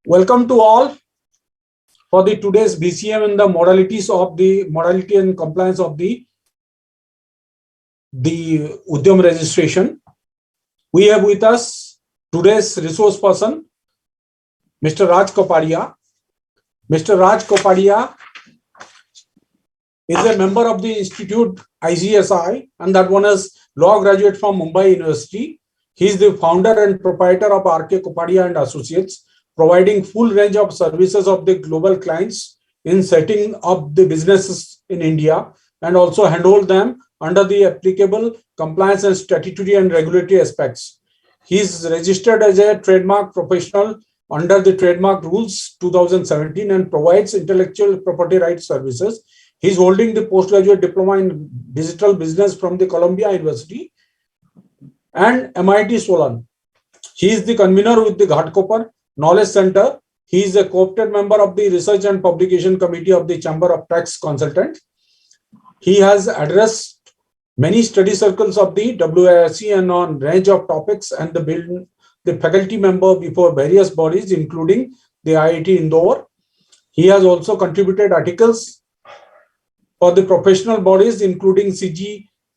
Welcome to all for the today's BCM and the modalities of the modality and compliance of the Udyam registration. We have with us today's resource person, Mr. Raj Kapadia. Mr. Raj Kapadia is a member of the Institute ICSI, and that one is law graduate from Mumbai University. He is the founder and proprietor of RK Kapadia and Associates, providing full range of services of the global clients in setting up the businesses in India and also handle them under the applicable compliance and statutory and regulatory aspects. He is registered as a trademark professional under the trademark rules 2017 and provides intellectual property rights services. He is holding the postgraduate diploma in digital business from the Columbia University and MIT Solon. He is the convener with the Ghatkopar Knowledge Center. He is a co-opted member of the Research and Publication Committee of the Chamber of Tax Consultants. He has addressed many study circles of the WIRC and on range of topics and the faculty member before various bodies, including the IIT Indore. He has also contributed articles for the professional bodies, including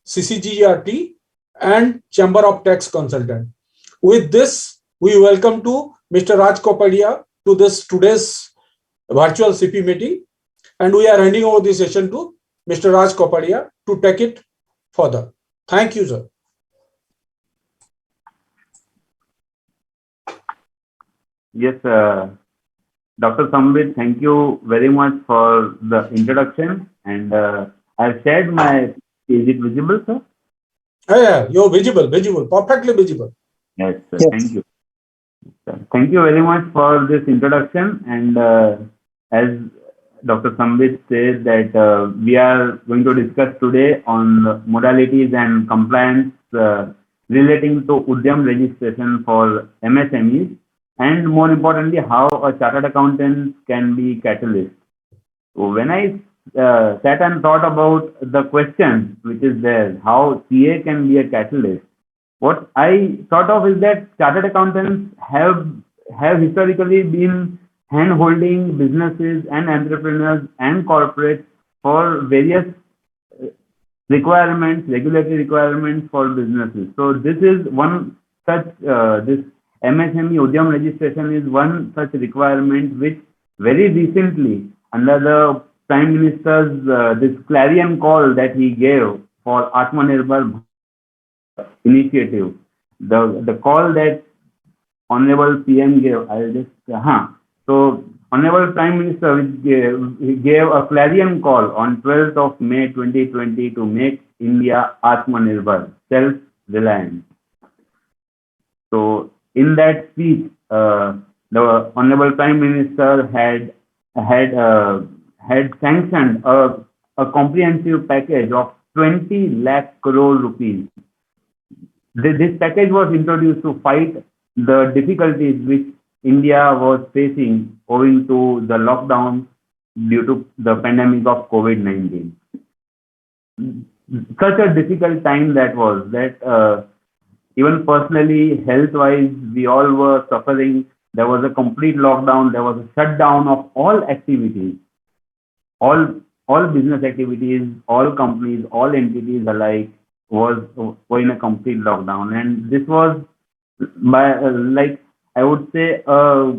CCGRT and Chamber of Tax Consultant. With this, we welcome to Mr. Raj Kapadia to this today's virtual CP meeting, and we are handing over the session to Mr. Raj Kapadia to take it further. Thank you, sir. Yes, Dr. Sambit, thank you very much for the introduction. And I've shared my. Is it visible, sir? Yeah, you're visible, perfectly visible. Yes, sir. Yes. Thank you. Thank you very much for this introduction. And as Dr. Sambit said that we are going to discuss today on modalities and compliance relating to Udyam registration for MSMEs, and more importantly, how a chartered accountant can be catalyst. So when I sat and thought about the question which is there, how CA can be a catalyst, what I thought of is that chartered accountants have historically been hand-holding businesses and entrepreneurs and corporates for various requirements, regulatory requirements for businesses. So this is one such, this MSME Udyam registration is one such requirement which very recently under the Prime Minister's this clarion call that he gave for Atmanirbhar initiative, the call that Honorable PM gave, so Honorable Prime Minister gave a clarion call on 12th of May 2020 to make India Atmanirbhar, self-reliant. So in that speech, the Honorable Prime Minister had sanctioned a comprehensive package of 20 lakh crore rupees. This package was introduced to fight the difficulties which India was facing owing to the lockdown due to the pandemic of COVID-19. Such a difficult time that was, that even personally, health-wise, we all were suffering. There was a complete lockdown. There was a shutdown of all activities, all business activities, all companies, all entities alike were in a complete lockdown. And this was by like I would say a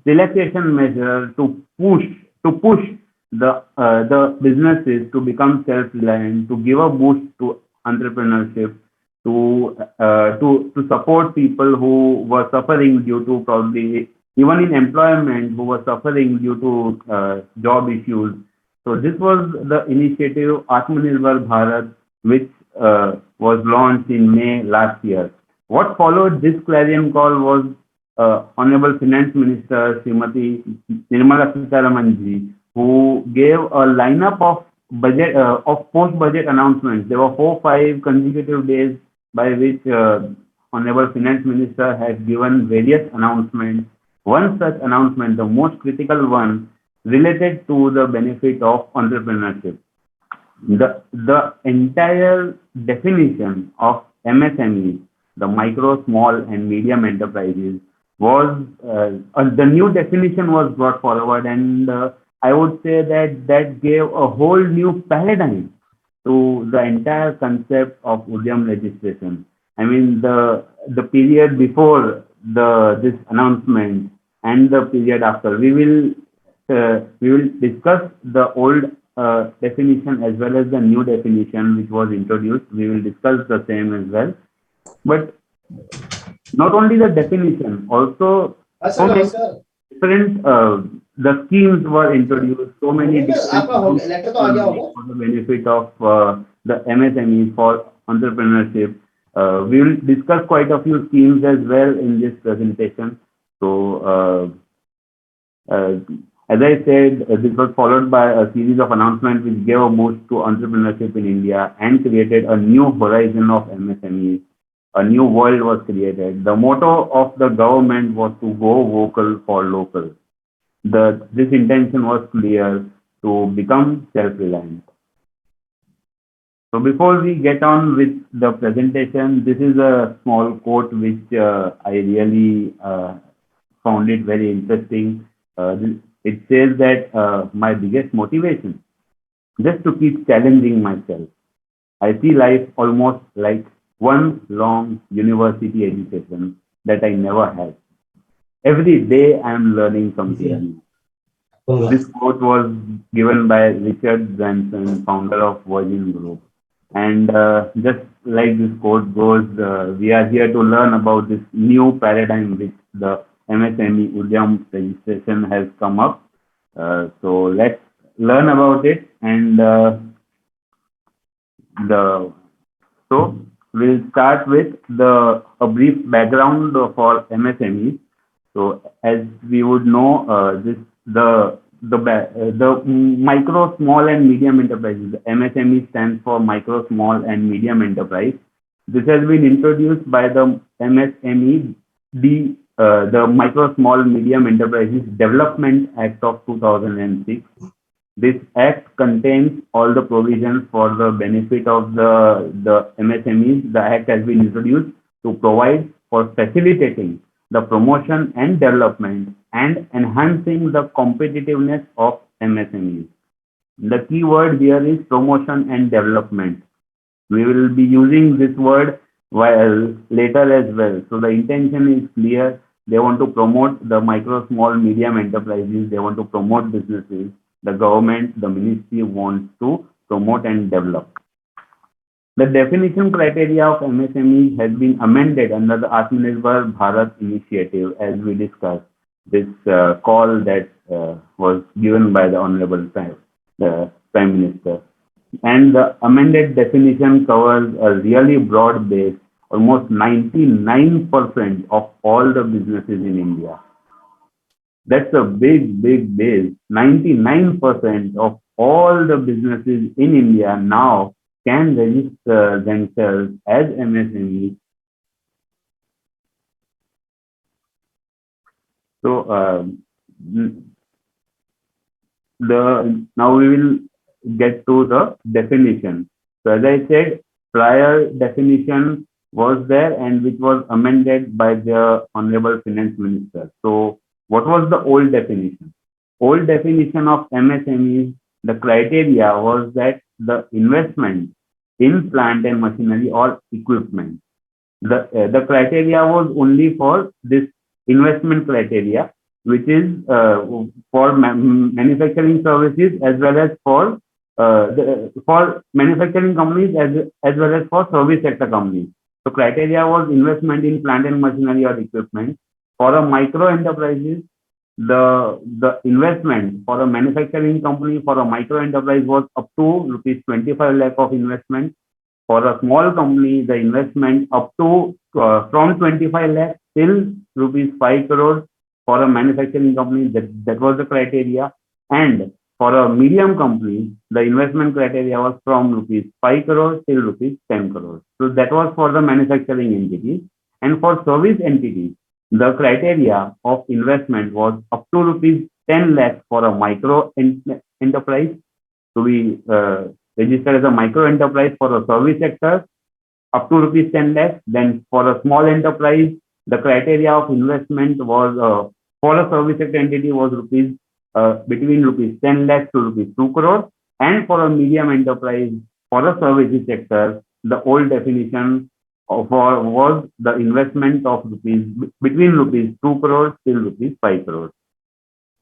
relaxation measure to push the businesses to become self-reliant, to give a boost to entrepreneurship, to support people who were suffering due to probably even in employment who were suffering due to job issues. So this was the initiative Atmanirbhar Bharat, which was launched in May last year. What followed this clarion call was Honorable Finance Minister Srimati Nirmala Sitharaman, who gave a lineup of budget of post-budget announcements. There were 4-5 consecutive days by which Honorable Finance Minister has given various announcements. One such announcement, the most critical one, related to the benefit of entrepreneurship. The entire definition of MSME, the micro, small and medium enterprises, was the new definition was brought forward, and I would say that that gave a whole new paradigm to the entire concept of Udyam registration. I mean, the period before the this announcement and the period after, we will discuss the old definition as well as the new definition which was introduced. We will discuss the same as well. But not only the definition, also so many different the schemes were introduced. So many different schemes were made for the benefit of the MSMEs for entrepreneurship. We will discuss quite a few schemes as well in this presentation. So, as I said, this was followed by a series of announcements which gave a boost to entrepreneurship in India and created a new horizon of MSMEs. A new world was created. The motto of the government was to go vocal for local. This intention was clear to become self-reliant. So before we get on with the presentation, this is a small quote which I really found it very interesting. It says that my biggest motivation, just to keep challenging myself. I see life almost like one long university education that I never had. Every day I am learning something new. So this quote was given by Richard Branson, founder of Virgin Group. And just like this quote goes, we are here to learn about this new paradigm which the MSME Udyam registration has come up. So let's learn about it. And so we'll start with a brief background for MSMEs. So as we would know, the micro, small and medium enterprises, the MSME stands for micro, small and medium enterprise. This has been introduced by the MSME, the Micro, Small, Medium Enterprises Development Act of 2006. This act contains all the provisions for the benefit of the MSMEs. The act has been introduced to provide for facilitating the promotion and development and enhancing the competitiveness of MSMEs. The key word here is promotion and development. We will be using this word while later as well. So the intention is clear. They want to promote the micro, small, medium enterprises. They want to promote businesses. The government, the ministry wants to promote and develop. The definition criteria of MSME has been amended under the Atmanirbhar Bharat initiative, as we discussed. This call that was given by the Honorable Prime Minister. And the amended definition covers a really broad base, almost 99% of all the businesses in India. That's a big, big base. 99% of all the businesses in India now can register themselves as MSMEs. So now we will get to the definition. So as I said, prior definition was there and which was amended by the Honorable Finance Minister. So what was the old definition? Old definition of MSMEs, the criteria was that the investment in plant and machinery or equipment. The criteria was only for this investment criteria, which is for manufacturing services as well as for manufacturing companies as well as for service sector companies. So criteria was investment in plant and machinery or equipment. For a micro enterprises, the investment for a manufacturing company for a micro enterprise was up to rupees 25 lakh of investment. For a small company, the investment up to from 25 lakh till rupees 5 crores. For a manufacturing company, that was the criteria. And for a medium company, the investment criteria was from rupees 5 crores till rupees 10 crores. So that was for the manufacturing entities. And for service entities, the criteria of investment was up to rupees 10 lakhs for a micro enterprise. So we register as a micro enterprise for a service sector up to rupees 10 lakhs. Then for a small enterprise, The criteria of investment was for a service sector entity was rupees between rupees 10 lakhs to rupees 2 crore, and for a medium enterprise for a services sector, the old definition was the investment of rupees between rupees 2 crores till rupees 5 crores.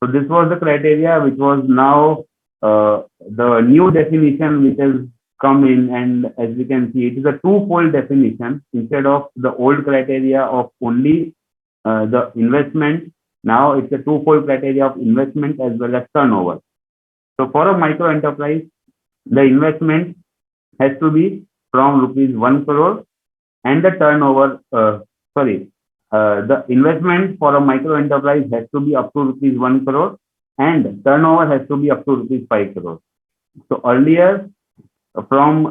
So this was the criteria which was now the new definition which has come in, and as we can see, it is a twofold definition instead of the old criteria of only the investment. Now it's a twofold criteria of investment as well as turnover. So for a micro enterprise, the investment has to be from rupees 1 crore, and the turnover, the investment for a micro enterprise has to be up to rupees 1 crore, and turnover has to be up to rupees 5 crore. So earlier, from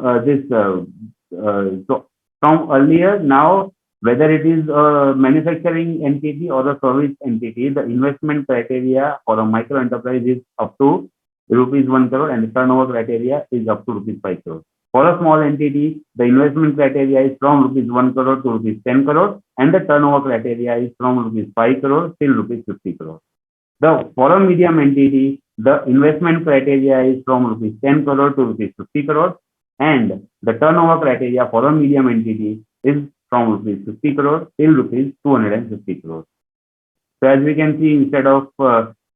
earlier, now whether it is a manufacturing entity or a service entity, the investment criteria for a micro enterprise is up to rupees 1 crore, and the turnover criteria is up to rupees 5 crore. For a small entity, the investment criteria is from rupees 1 crore to rupees 10 crore, and the turnover criteria is from rupees 5 crore till rupees 50 crore. For a medium entity, the investment criteria is from rupees 10 crore to rupees 50 crore, and the turnover criteria for a medium entity is from rupees 50 crore till rupees 250 crore. So as we can see, instead of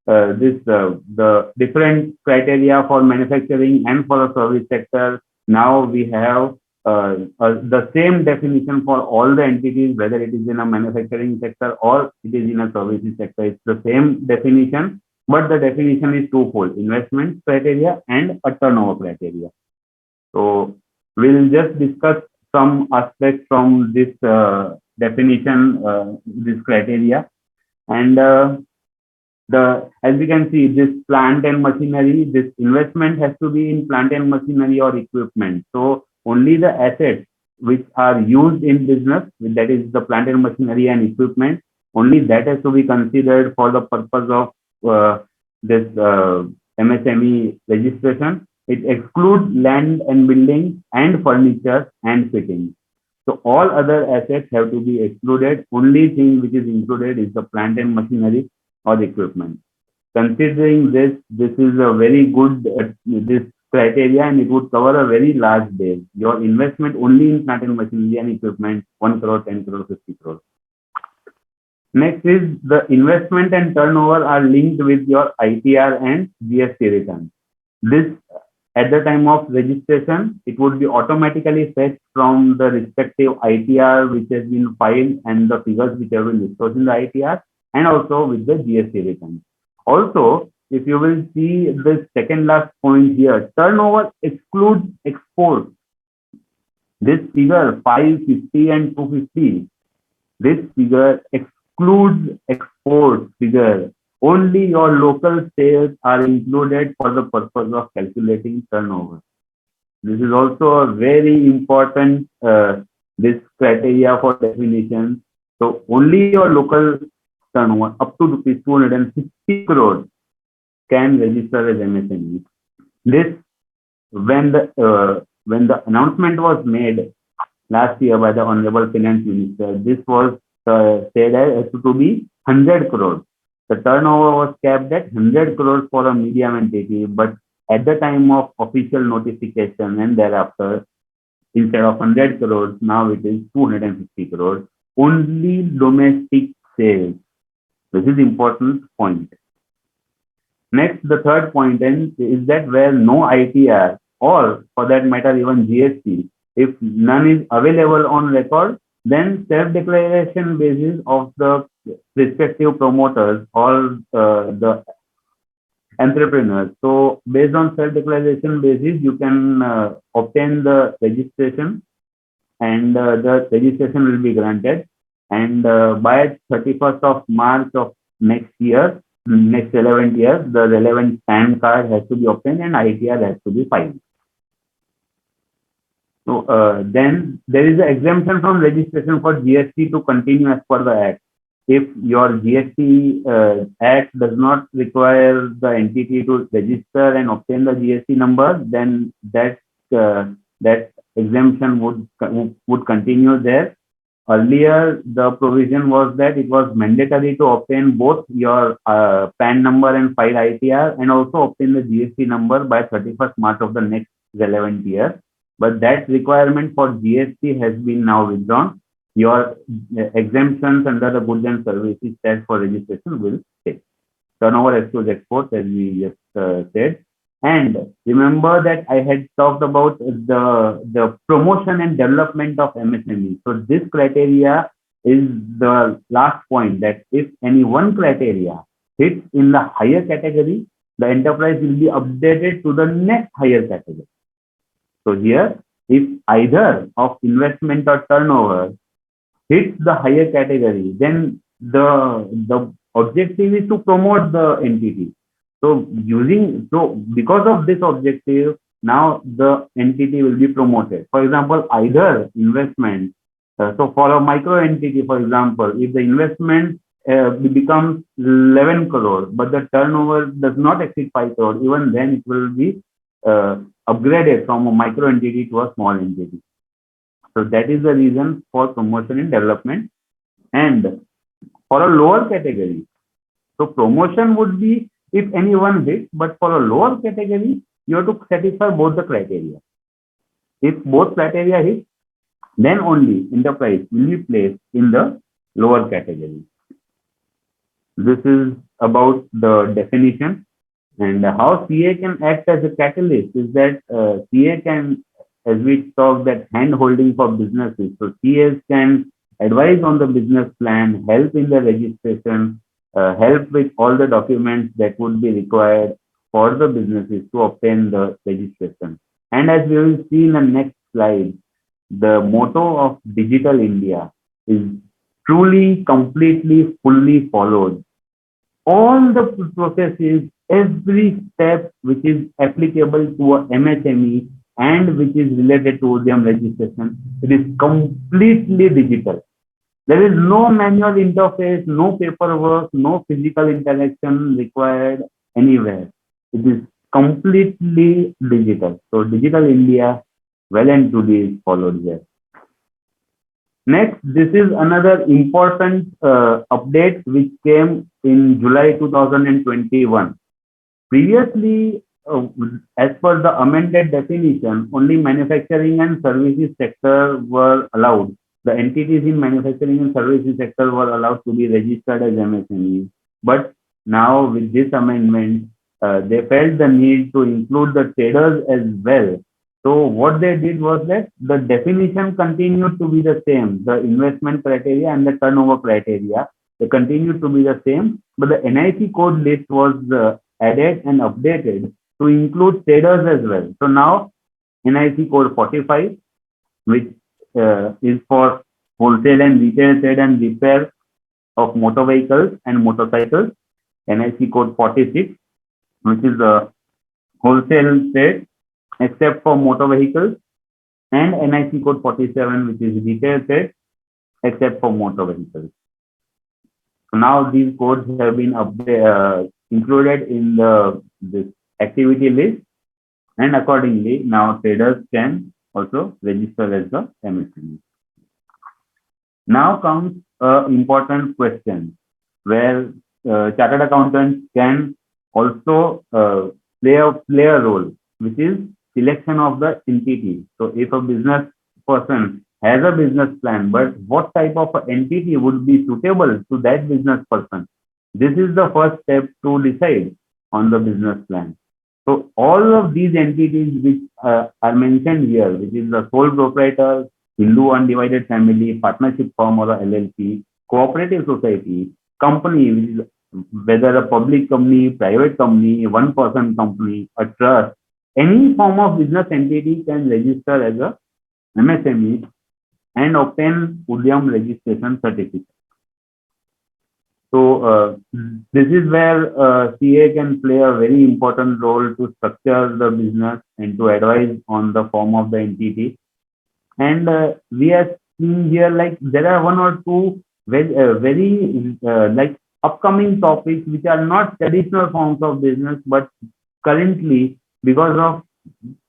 the different criteria for manufacturing and for a service sector, now we have the same definition for all the entities, whether it is in a manufacturing sector or it is in a services sector. It's the same definition, but the definition is twofold: investment criteria and a turnover criteria. So we'll just discuss some aspects from this definition, this criteria, and as we can see, this plant and machinery, this investment has to be in plant and machinery or equipment. So only the assets which are used in business, that is the plant and machinery and equipment, only that has to be considered for the purpose of this MSME registration. It excludes land and buildings and furniture and fittings. So all other assets have to be excluded. Only thing which is included is the plant and machinery or equipment. Considering this is a very good this criteria, and it would cover a very large base. Your investment only in plant and machinery and equipment, 1 crore, 10 crore, 50 crore. Next is the investment and turnover are linked with your ITR and GST return. This, at the time of registration, it would be automatically fetched from the respective ITR which has been filed and the figures which have been disclosed in the ITR, and also with the GST return. Also, if you will see the second last point here, turnover excludes export. This figure 550 and 250, this figure excludes export figure. Only your local sales are included for the purpose of calculating turnover. This is also a very important this criteria for definition. So only your local turnover up to rupees 250 crores can register as MSME. This, when the announcement was made last year by the Honorable Finance Minister, this was said as to be 100 crores. The turnover was capped at 100 crores for a medium entity, but at the time of official notification and thereafter, instead of 100 crores, now it is 250 crores. Only domestic sales. This is important point. Next, the third point is that where no ITR or for that matter even GST, if none is available on record, then self-declaration basis of the respective promoters or the entrepreneurs. So based on self-declaration basis, you can obtain the registration, and the registration will be granted. And by 31st of March of next year, next 11 years, the relevant PAN card has to be obtained and ITR has to be filed. So then there is an exemption from registration for GST to continue as per the Act. If your GST Act does not require the entity to register and obtain the GST number, then that exemption would continue there. earlier the provision was that it was mandatory to obtain both your PAN number and file ITR, and also obtain the GST number by 31st March of the next relevant year. But that requirement for GST has been now withdrawn. Your exemptions under the goods and services tax for registration will stay. Turnover excludes exports, as we just said. And remember that I had talked about the promotion and development of MSME. So this criteria is the last point, that if any one criteria hits in the higher category, the enterprise will be updated to the next higher category. So here, if either of investment or turnover hits the higher category, then the objective is to promote the entity. So because of this objective, now the entity will be promoted. For example, either investment. So for a micro entity, for example, if the investment becomes 11 crore, but the turnover does not exceed 5 crore, even then it will be upgraded from a micro entity to a small entity. So that is the reason for promotion and development. And for a lower category, so promotion would be if anyone hits, but for a lower category, you have to satisfy both the criteria. If both criteria hit, then only enterprise will be placed in the lower category. This is about the definition. And how CA can act as a catalyst is that CA can, as we talked, that hand holding for businesses. So CAs can advise on the business plan, help in the registration, help with all the documents that would be required for the businesses to obtain the registration. And as we will see in the next slide, the motto of Digital India is truly, completely, fully followed. All the processes, every step which is applicable to a MSME and which is related to ODM registration, it is completely digital. There is no manual interface, no paperwork, no physical interaction required anywhere. It is completely digital. So Digital India well and truly is followed here. Next, this is another important update which came in July 2021. Previously, as per the amended definition, only manufacturing and services sector were allowed. The entities in manufacturing and services sector were allowed to be registered as MSMEs. But now with this amendment, they felt the need to include the traders as well. So what they did was that the definition continued to be the same. The investment criteria and the turnover criteria, they continued to be the same, but the NIC code list was added and updated to include traders as well. So now NIC code 45, which is for wholesale and retail trade and repair of motor vehicles and motorcycles. NIC code 46, which is the wholesale trade except for motor vehicles, and NIC code 47, which is retail trade except for motor vehicles. So now these codes have been included in this activity list, and accordingly now traders can also register as the MSME. Now comes an important question where chartered accountants can also play a role, which is selection of the entity. So if a business person has a business plan, but what type of entity would be suitable to that business person? This is the first step to decide on the business plan. So all of these entities which are mentioned here, which is the sole proprietor, Hindu undivided family, partnership firm or a LLP, cooperative society, company, which is whether a public company, private company, one person company, a trust, any form of business entity can register as a MSME and obtain Udyam registration certificate. So this is where CA can play a very important role to structure the business and to advise on the form of the entity. And we are seeing here like there are one or two very like upcoming topics which are not traditional forms of business, but currently because of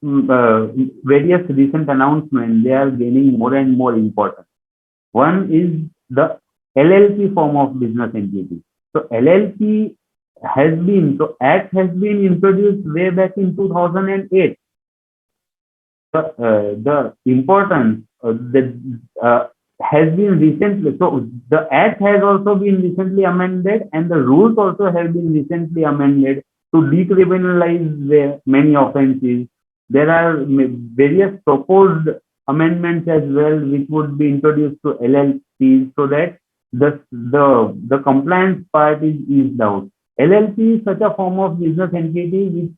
various recent announcements, they are gaining more and more importance. One is the LLP form of business entity. So LLP Act has been introduced way back in 2008. The importance that has been recently, so the Act has also been recently amended, and the rules also have been recently amended to decriminalize many offences. There are various proposed amendments as well, which would be introduced to LLPs so that the compliance part is eased out. LLP is such a form of business entity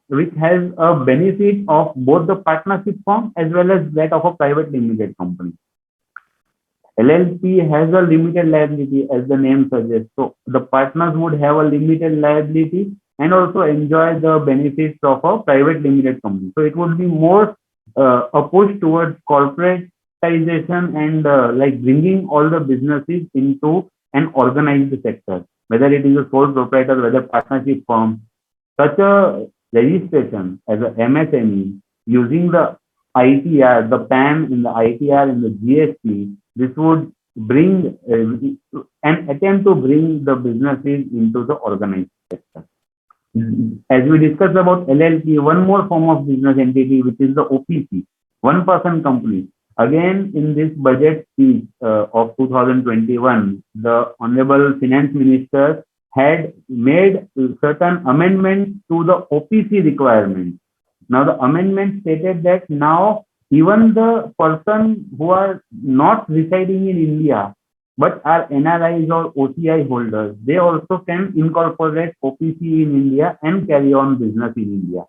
which has a benefit of both the partnership form as well as that of a private limited company. LLP has a limited liability, as the name suggests. So the partners would have a limited liability and also enjoy the benefits of a private limited company. So it would be more a push towards corporatization and like bringing all the businesses into an organized sector, whether it is a sole proprietor, whether partnership firm. Such a registration as a MSME using the ITR, the PAN in the ITR and the GST, this would bring an attempt to bring the businesses into the organized sector. As we discussed about LLP, one more form of business entity, which is the OPC, one person company. Again, in this budget speech of 2021, the Honorable Finance Minister had made certain amendments to the OPC requirements. Now, the amendment stated that now even the person who are not residing in India but are NRIs or OCI holders, they also can incorporate OPC in India and carry on business in India.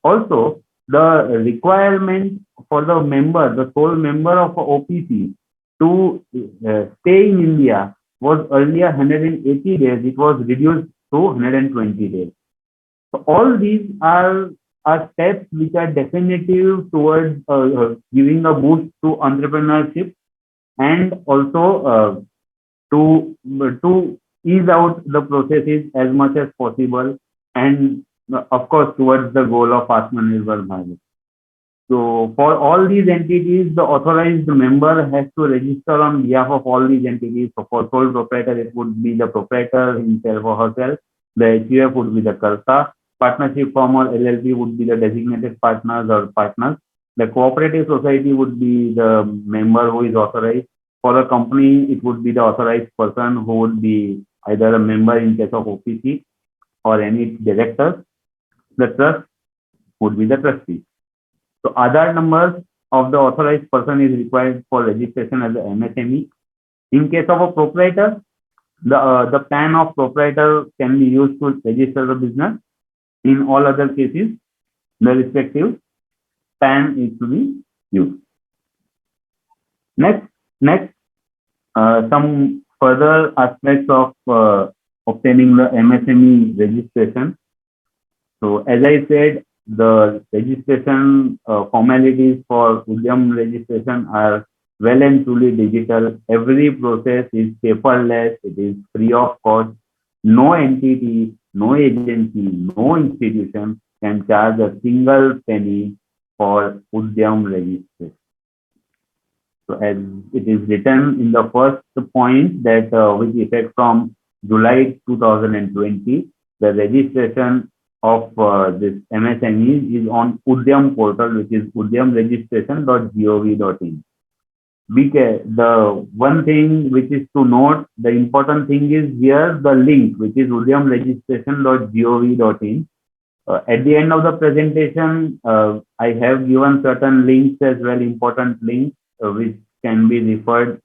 Also, the requirement for the member, the sole member of OPC to stay in India was earlier 180 days. It was reduced to 120 days. So all these are steps which are definitive towards giving a boost to entrepreneurship and also to ease out the processes as much as possible, and of course towards the goal of Atmanirbhar Bharat. So for all these entities, the authorized member has to register on behalf of all these entities. So for sole proprietor, it would be the proprietor himself or herself. The HUF would be the Karta. Partnership firm or LLP would be the designated partners or partners. The cooperative society would be the member who is authorized. For a company, it would be the authorized person who would be either a member in case of OPC or any directors. The trust would be the trustee. So Aadhaar numbers of the authorized person is required for registration as an MSME. In case of a proprietor, the PAN of proprietor can be used to register the business. In all other cases, the respective PAN is to be used. Next, some further aspects of obtaining the MSME registration. So as I said, the registration formalities for Udyam registration are well and truly digital. Every process is paperless. It is free of cost. No entity, no agency, no institution can charge a single penny for Udyam registration. So as it is written in the first point that with effect from July 2020, the registration of this MSMEs is on Udyam portal, which is udyamregistration.gov.in. The one thing which is to note, the important thing is here the link, which is udyamregistration.gov.in. At the end of the presentation, I have given certain links as well, important links which can be referred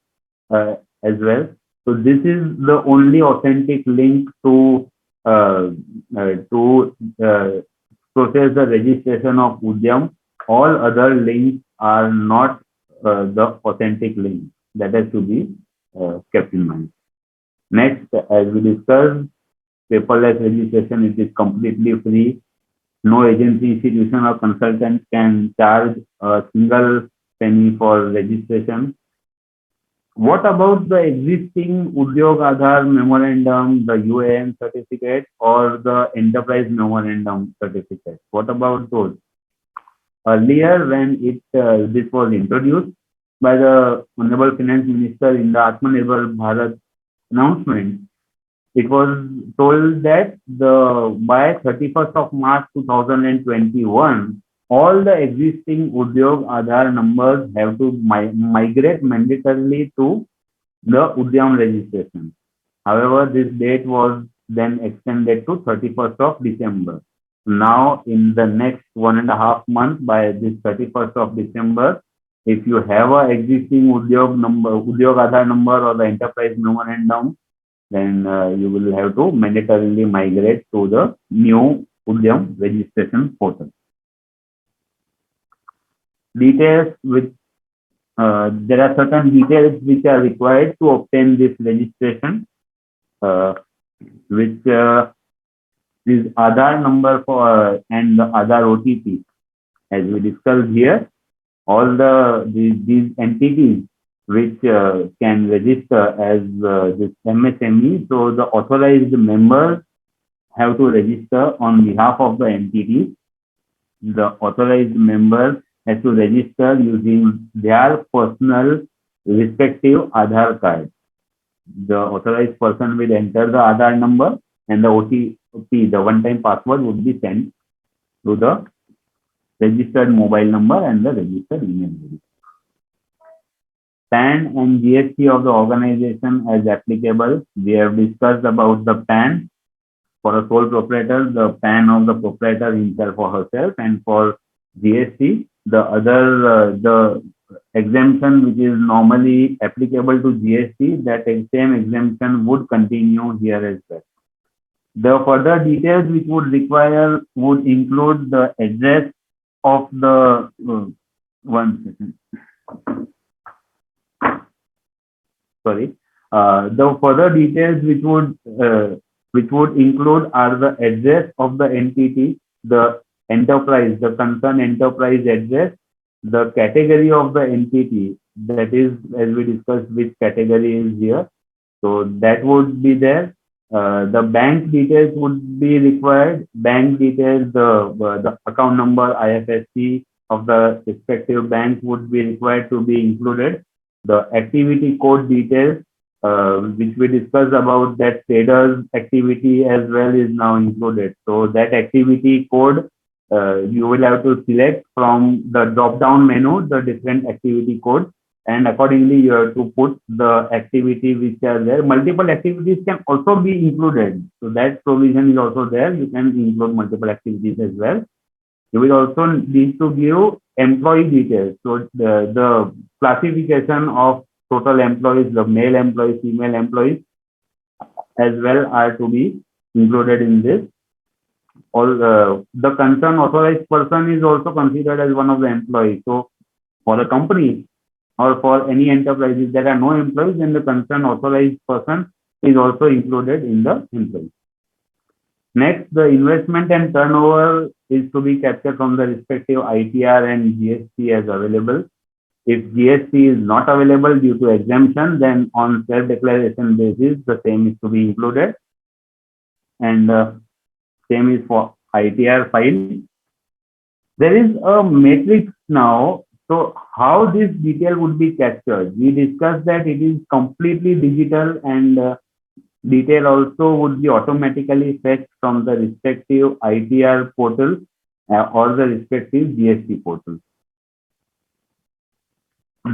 as well. So this is the only authentic link to process the registration of Udyam. All other links are not the authentic link. That has to be kept in mind. Next, as we discussed, paperless registration, it is completely free. No agency, institution, or consultant can charge a single penny for registration. What about the existing Udyog Aadhaar memorandum, the UAN certificate, or the enterprise memorandum certificate? What about those? Earlier, when this was introduced, by the Honorable Finance Minister in the Atmanirbhar Bharat announcement, it was told that by 31st of March 2021, all the existing Udyog Aadhaar numbers have to migrate mandatorily to the Udyam registration. However, this date was then extended to 31st of December. Now, in the next 1.5 months, by this 31st of December, if you have a existing Udyog Aadhaar number or the enterprise memorandum, then you will have to mandatorily migrate to the new Udyam registration portal. Details with there are certain details which are required to obtain this registration, which is Aadhaar number for and the Aadhaar OTP. As we discussed here, all these entities which can register as this MSME, so the authorized members have to register on behalf of the entities. The authorized members has to register using their personal respective Aadhaar card. The authorized person will enter the Aadhaar number and the OTP, the one-time password, would be sent to the registered mobile number and the registered email ID. PAN and GST of the organization as applicable. We have discussed about the PAN. For a sole proprietor, the PAN of the proprietor himself or herself, and for GST, the other the exemption which is normally applicable to GST, that same exemption would continue here as well. The further details which would require would include the address of the one second. Sorry. The further details which would include are the address of the entity, the enterprise, the concerned enterprise address, the category of the entity, that is, as we discussed, which category is here. So that would be there. The bank details would be required. Bank details, the account number, IFSC of the respective bank would be required to be included. The activity code details, which we discussed about, that traders activity as well is now included. So that activity code, you will have to select from the drop down menu the different activity codes, and accordingly you have to put the activity which are there. Multiple activities can also be included, so that provision is also there. You can include multiple activities as well. You will also need to give employee details. So the classification of total employees, the male employees, female employees as well are to be included in this. All the concerned authorized person is also considered as one of the employees. So for the company or for any enterprise, if there are no employees, then the concerned authorized person is also included in the employee. Next, the investment and turnover is to be captured from the respective ITR and GST as available. If GST is not available due to exemption, then on self-declaration basis, the same is to be included. And same is for ITR file. There is a matrix now. So how this detail would be captured? We discussed that it is completely digital, and detail also would be automatically fetched from the respective ITR portal or the respective GST portal.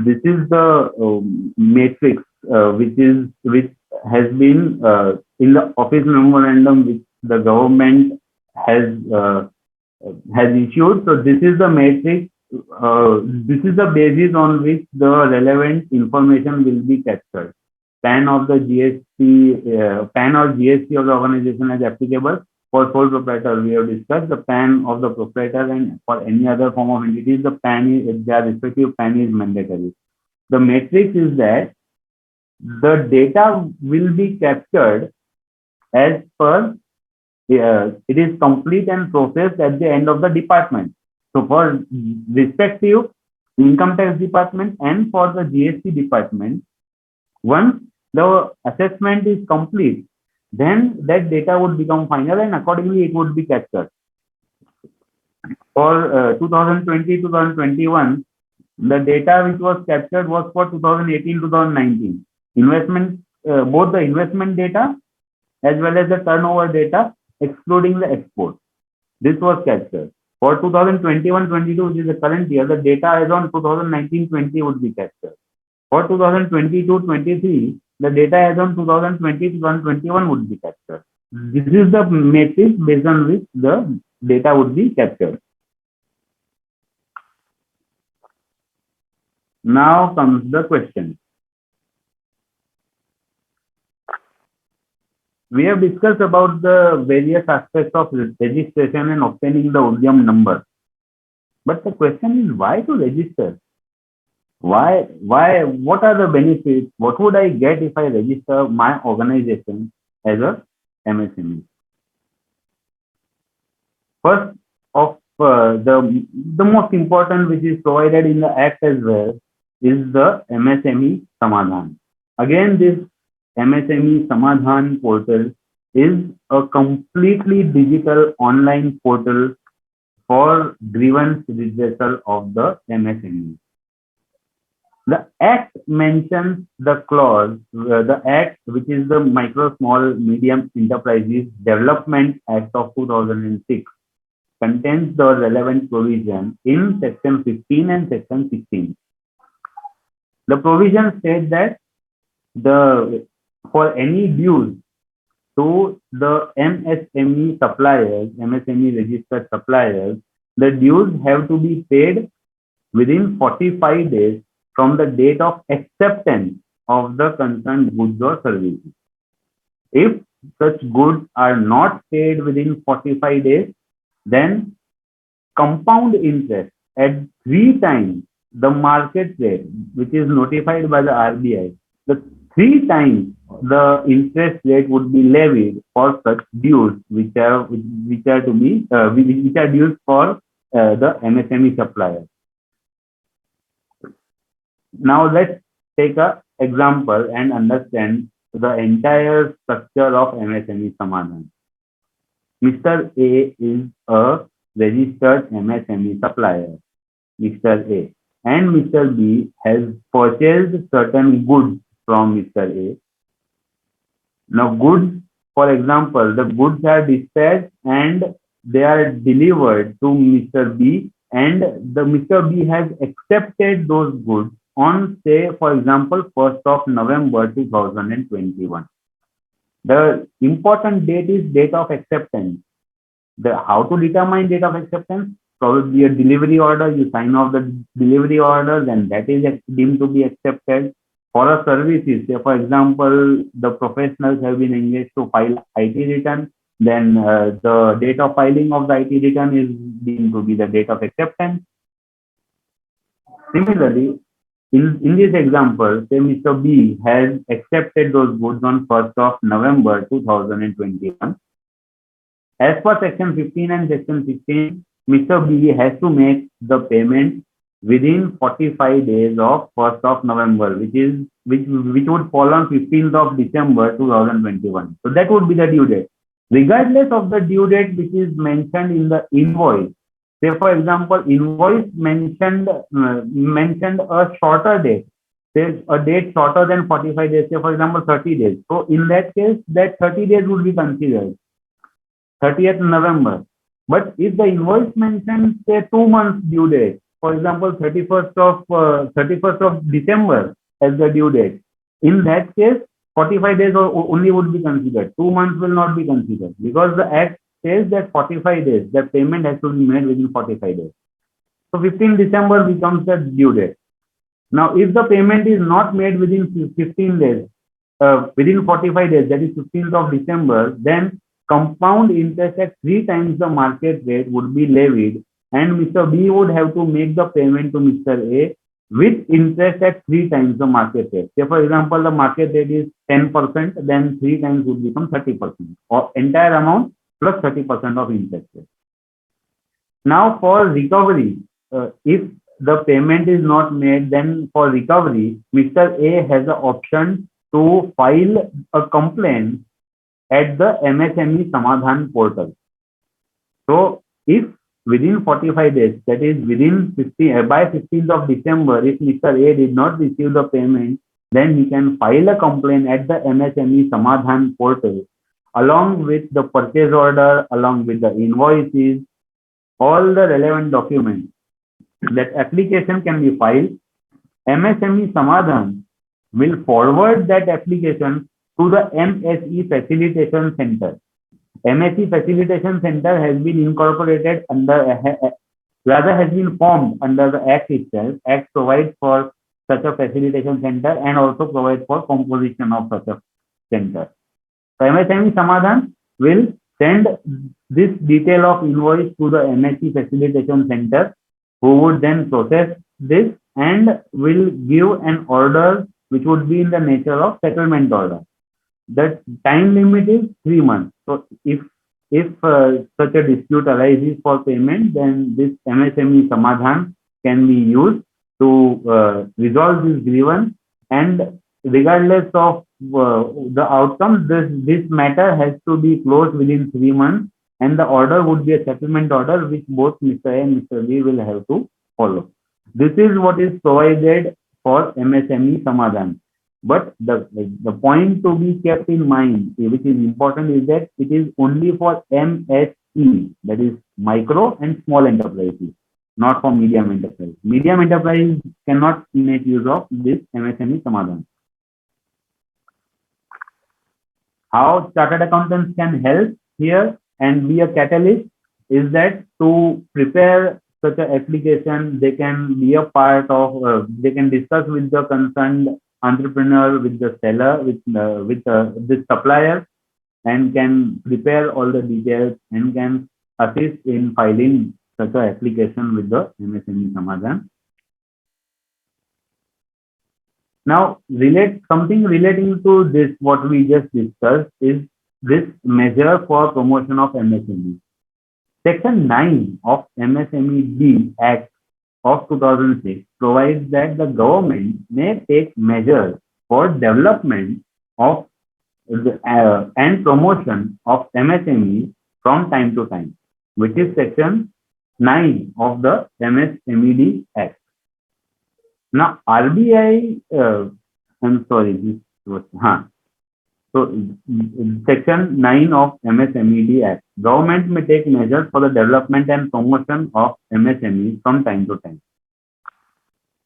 This is the matrix which has been in the office memorandum which the government has issued. So this is the matrix. This is the basis on which the relevant information will be captured. PAN of the GST, PAN or GST of the organization as applicable. For sole proprietor, we have discussed the PAN of the proprietor, and for any other form of entities, the PAN is, their respective PAN is mandatory. The matrix is that the data will be captured as per it is complete and processed at the end of the department. So for respective income tax department and for the GST department, once the assessment is complete, then that data would become final and accordingly it would be captured. For 2020-2021, The data which was captured was for 2018-2019 investment, both the investment data as well as the turnover data, excluding the export. This was captured. For 2021-22, which is the current year, the data as on 2019-20 would be captured. For 2022-23, the data as on 2020-2021 would be captured. This is the matrix based on which the data would be captured. Now comes the question. We have discussed about the various aspects of registration and obtaining the Udyam number. But the question is, why to register? What are the benefits? What would I get if I register my organization as a MSME? First of the most important, which is provided in the Act as well, is the MSME Samadhan. Again, this MSME Samadhan portal is a completely digital online portal for grievance redressal of the MSME. The Act mentions the clause, the Act, which is the Micro, Small, Medium Enterprises Development Act of 2006, contains the relevant provision in section 15 and section 16. The provision states that for any dues to the MSME suppliers, MSME registered suppliers, the dues have to be paid within 45 days from the date of acceptance of the concerned goods or services. If such goods are not paid within 45 days, then compound interest at 3 times the market rate, which is notified by the RBI, the 3 times the interest rate would be levied for such dues which are dues for the MSME supplier. Now let's take an example and understand the entire structure of MSME Samadhan. Mr. A is a registered MSME supplier, Mr. A, and Mr. B has purchased certain goods from Mr. A. Now, goods, for example, the goods are dispatched and they are delivered to Mr. B, and the Mr. B has accepted those goods on, say, for example, 1st of November 2021. The important date is date of acceptance. How to determine date of acceptance? Probably a delivery order. You sign off the delivery order, then that is deemed to be accepted. For a services, say for example, the professionals have been engaged to file IT return, then the date of filing of the IT return is deemed to be the date of acceptance. Similarly, in this example, say Mr. B has accepted those goods on 1st of November 2021. As per section 15 and section 16, Mr. B has to make the payment within 45 days of 1st of November, which would fall on 15th of December 2021. So that would be the due date. Regardless of the due date which is mentioned in the invoice, say for example, invoice mentioned a shorter date, say a date shorter than 45 days, say for example 30 days. So in that case, that 30 days would be considered 30th November. But if the invoice mentions say 2 months due date, for example 31st of December as the due date, in that case 45 days only would be considered. 2 months will not be considered, because the Act says that 45 days, the payment has to be made within 45 days. So 15 December becomes the due date. Now, if the payment is not made within 15 days, within 45 days, that is 15th of December, then compound interest at 3 times the market rate would be levied, and Mr. B would have to make the payment to Mr. A with interest at 3 times the market rate. Say for example, the market rate is 10%, then 3 times would become 30%, or entire amount plus 30% of interest rate. Now for recovery, if the payment is not made, then for recovery, Mr. A has the option to file a complaint at the MSME Samadhan portal. So if within 45 days, that is within 15, by 15th of December, if Mr. A did not receive the payment, then he can file a complaint at the MSME Samadhan portal along with the purchase order, along with the invoices, all the relevant documents. That application can be filed. MSME Samadhan will forward that application to the MSE Facilitation Center. MSE Facilitation Center has been incorporated under, rather has been formed under the Act itself. Act provides for such a facilitation center and also provides for composition of such a center. So MSME Samadhan will send this detail of invoice to the MSE Facilitation Center, who would then process this and will give an order which would be in the nature of settlement order. The time limit is 3 months. So if such a dispute arises for payment, then this MSME Samadhan can be used to resolve this grievance, and regardless of the outcome, this matter has to be closed within 3 months, and the order would be a settlement order which both Mr. A and Mr. B will have to follow. This is what is provided for MSME Samadhan. But the point to be kept in mind, which is important, is that it is only for MSE, that is micro and small enterprises, not for medium enterprise. Medium enterprise cannot make use of this MSME Samadhan. How chartered accountants can help here and be a catalyst is that to prepare such an application, they can be a part of, they can discuss with the concerned entrepreneur, with the seller, with the supplier, and can prepare all the details and can assist in filing such an application with the MSME Samadhan. Now, something relating to this, what we just discussed, is this measure for promotion of MSME. Section 9 of MSMED Act of 2006 provides that the government may take measures for development of and promotion of MSME from time to time, which is section 9 of the MSMED Act. Now, RBI, I'm sorry, this was, so section 9 of MSMED Act, government may take measures for the development and promotion of MSME from time to time.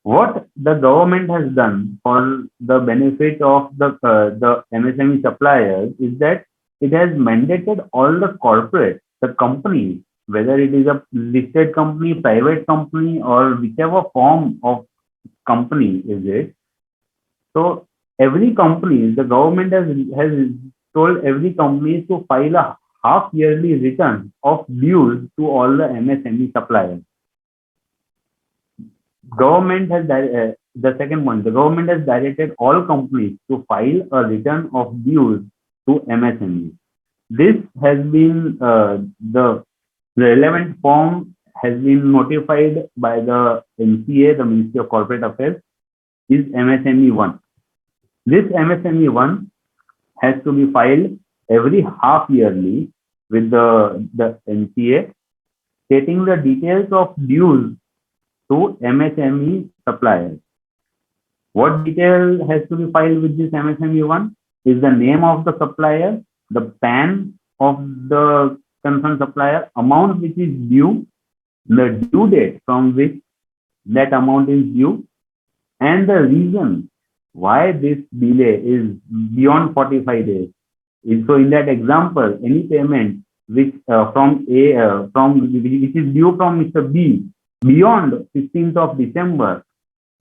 What the government has done for the benefit of the MSME suppliers is that it has mandated all the corporates, the companies, whether it is a listed company, private company, or whichever form of company is it. So every company, the government has told every company to file a half-yearly return of dues to all the MSME suppliers. Government has the second point. The government has directed all companies to file a return of dues to MSME. This has been the relevant form has been notified by the MCA, the Ministry of Corporate Affairs, is MSME 1. This MSME 1 has to be filed every half yearly with the MCA, stating the details of dues to MSME suppliers. What detail has to be filed with this MSME 1 is the name of the supplier, the PAN of the concerned supplier, amount which is due, the due date from which that amount is due, and the reason why this delay is beyond 45 days. So in that example, any payment which which is due from Mr. B beyond 15th of December,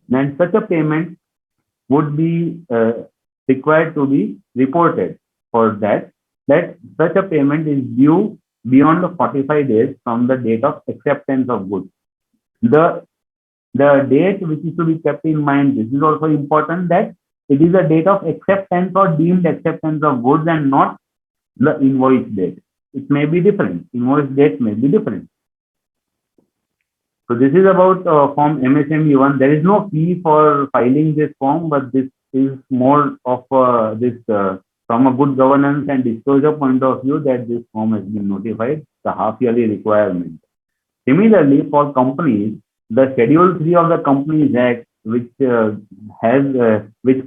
then such a payment would be required to be reported for that such a payment is due beyond the 45 days from the date of acceptance of goods. The date which is to be kept in mind, this is also important, that it is a date of acceptance or deemed acceptance of goods and not the invoice date. It may be different. Invoice date may be different. So this is about form MSME 1. There is no fee for filing this form, but this is more of from a good governance and disclosure point of view that this form has been notified, the half-yearly requirement. Similarly, for companies, the Schedule 3 of the Companies Act, which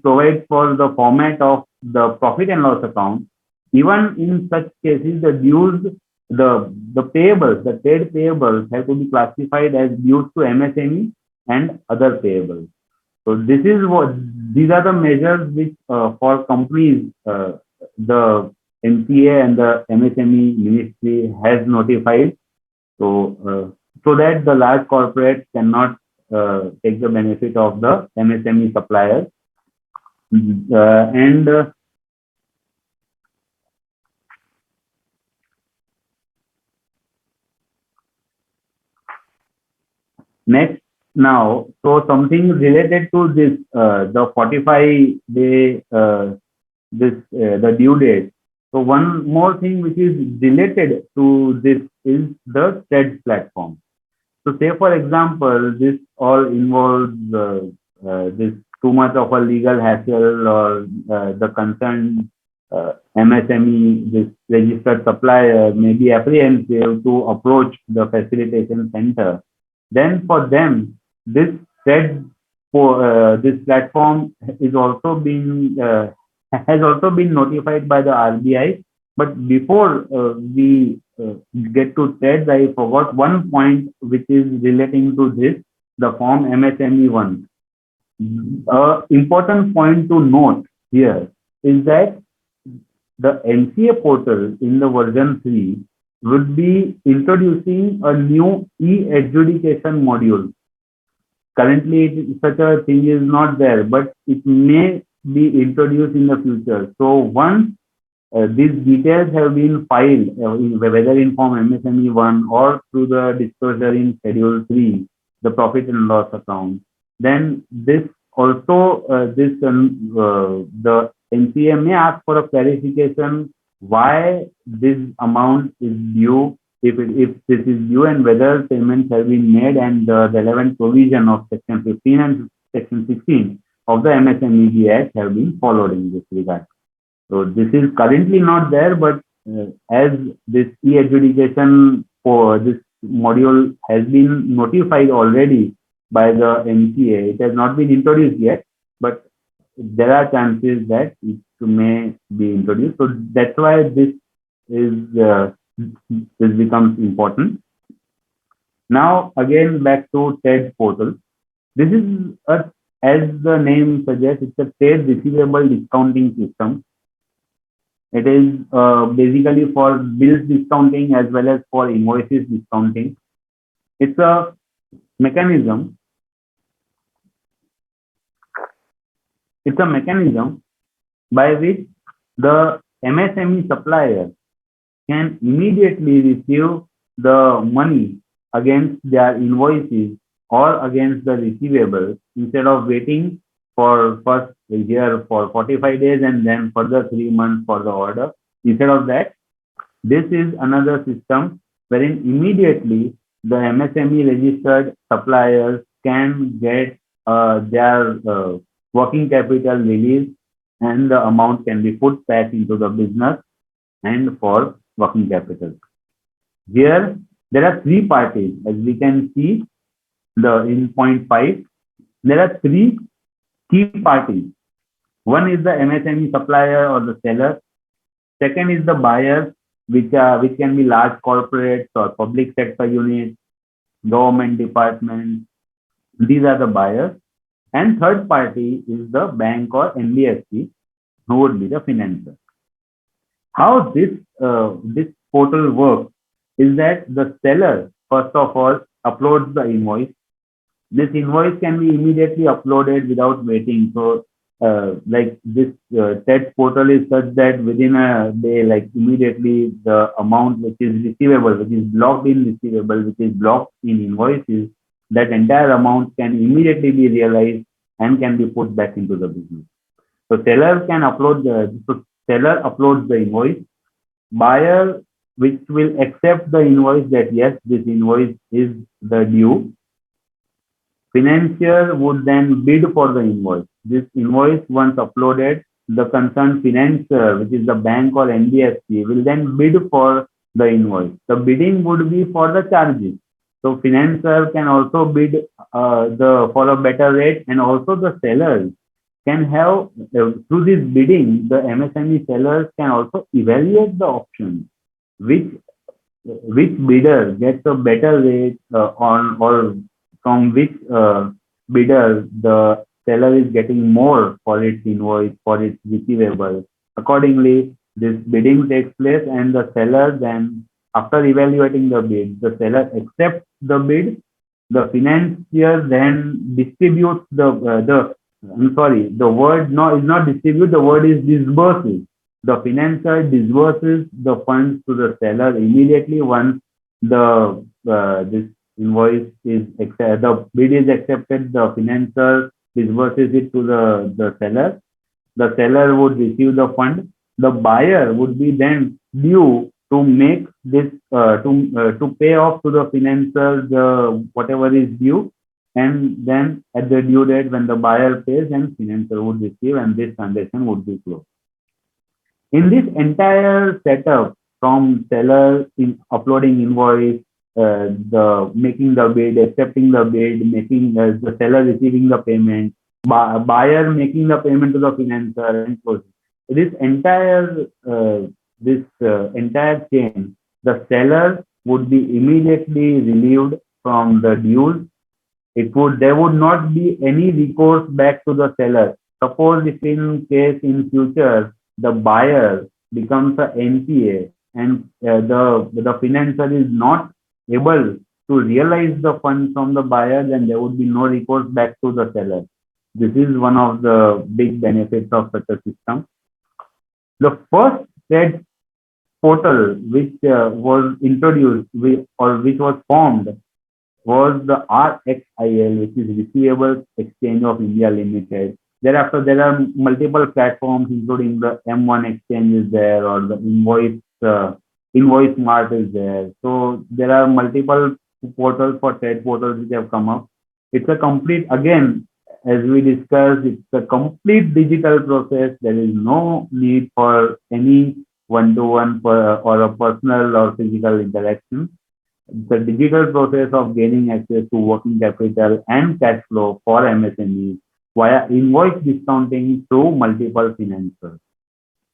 provides for the format of the profit and loss account, even in such cases, the dues, the payables, the trade payables have to be classified as dues to MSME and other payables. So these are the measures which for companies the MCA and the MSME ministry has notified. So that the large corporates cannot take the benefit of the MSME suppliers. And next now, so something related to this, the 45-day, the due date. So one more thing which is related to this is the TED platform. So say for example, this all involves this too much of a legal hassle, or the concerned MSME, this registered supplier may be apprehensive to approach the facilitation center. Then for them, this TED this platform is also been has also been notified by the RBI. But before we get to TED, I forgot one point which is relating to this, the form MSME 1. Important point to note here is that the NCA portal in the version 3 would be introducing a new e-adjudication module. Currently, such a thing is not there, but it may be introduced in the future. So once these details have been filed, whether in form MSME 1 or through the disclosure in Schedule 3, the profit and loss account, then this also, the NCA may ask for a clarification why this amount is due, if this is due, and whether payments have been made, and the relevant provision of Section 15 and Section 16 of the MSME Act have been followed in this regard. So this is currently not there, but as this e-adjudication for this module has been notified already by the MCA, it has not been introduced yet, but there are chances that it may be introduced. So that's why this becomes important. Now again back to TED portal. This is as the name suggests, it's a trade receivable discounting system. It is basically for bills discounting as well as for invoices discounting. It's a mechanism. It's a mechanism by which the MSME supplier can immediately receive the money against their invoices or against the receivables, instead of waiting for first year for 45 days and then further 3 months for the order. Instead of that, this is another system wherein immediately the MSME registered suppliers can get their working capital released, and the amount can be put back into the business and for working capital. Here, there are 3 parties, as we can see in point 5. There are 3 key parties. One is the MSME supplier or the seller. Second is the buyer, which can be large corporates or public sector units, government departments. These are the buyers. And third party is the bank or NBFC, who would be the financer. How this portal works is that the seller, first of all, uploads the invoice. This invoice can be immediately uploaded without waiting. So like this TED portal is such that within a day, like immediately the amount which is receivable, which is blocked in receivable, which is blocked in invoices, that entire amount can immediately be realized and can be put back into the business. So seller uploads the invoice. Buyer, which will accept the invoice that yes, this invoice is the due. Financier would then bid for the invoice. This invoice, once uploaded, the concerned financer, which is the bank or NBFC, will then bid for the invoice. The bidding would be for the charges. So financer can also bid the for a better rate, and also the sellers can have through this bidding, the MSME sellers can also evaluate the options, which which bidder gets a better rate on, or from which bidder the seller is getting more for its invoice, for its receivable. Accordingly, this bidding takes place, and the seller then, after evaluating the bid, the seller accepts the bid. The financier then distributes the I'm sorry, the word no is not distribute, the word is disburses. The financer disburses the funds to the seller immediately once the this invoice is the bid is accepted. The financer disburses it to the seller. The seller would receive the fund. The buyer would be then due to make this to pay off to the financer the whatever is due, and then at the due date when the buyer pays, and financer would receive, and this transaction would be closed. In this entire setup, from seller in uploading invoice, the making the bid, accepting the bid, making the seller receiving the payment, buyer making the payment to the financer, and closing. This entire chain, the seller would be immediately relieved from the dues. There would not be any recourse back to the seller. Suppose if in case in future the buyer becomes a NPA, and the financer is not able to realize the funds from the buyer, then there would be no recourse back to the seller. This is one of the big benefits of such a system. The first TED portal which was introduced or which was formed was the RXIL, which is Receivables Exchange of India Limited. Thereafter, there are multiple platforms, including the M1 Exchange is there, or the Invoice Mart is there. So there are multiple portals for trade portals which have come up. It's a complete, again, as we discussed, it's a complete digital process. There is no need for any one-to-one or a personal or physical interaction. The digital process of gaining access to working capital and cash flow for MSMEs via invoice discounting through multiple financiers.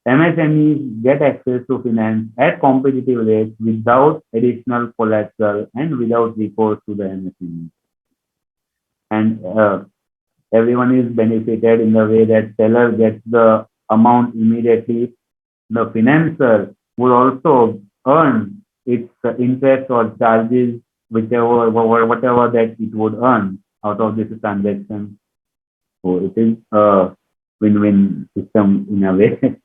MSMEs get access to finance at competitive rates without additional collateral and without recourse to the MSMEs. And everyone is benefited in the way that seller gets the amount immediately. The financer would also earn its interest or charges, whatever that it would earn out of this transaction. So it is a win-win system in a way.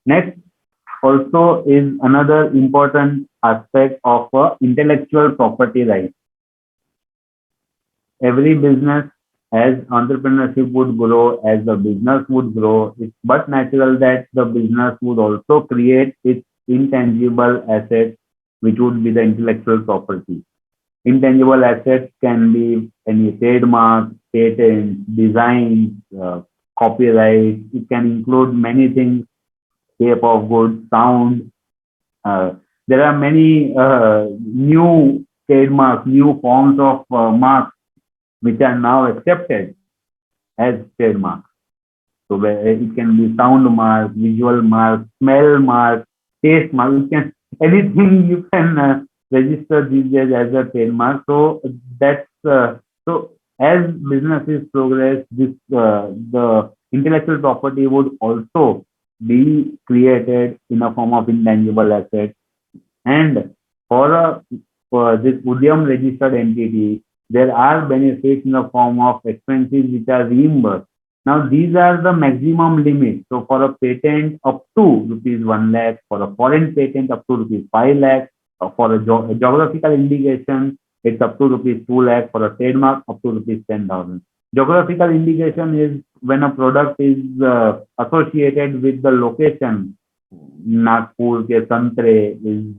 Next, also is another important aspect of intellectual property rights. Every business, as entrepreneurship would grow, as the business would grow, it's but natural that the business would also create its intangible assets, which would be the intellectual property. Intangible assets can be any trademark, patents, designs, copyright. It can include many things, shape of goods, sound. There are many new trademarks, new forms of marks which are now accepted as trademarks. So it can be sound mark, visual mark, smell mark, taste mark. You can anything you can register these days as a trademark. So that's so as businesses progress, this the intellectual property would also be created in a form of intangible assets. And for this Udyam registered entity, there are benefits in the form of expenses which are reimbursed. Now, these are the maximum limits. So, for a patent, up to rupees 1 lakh, for a foreign patent, up to rupees 5 lakh, for a geographical indication, it's up to rupees 2 lakh, for a trademark, up to rupees 10,000. Geographical indication is when a product is associated with the location. Nagpur ke Santre is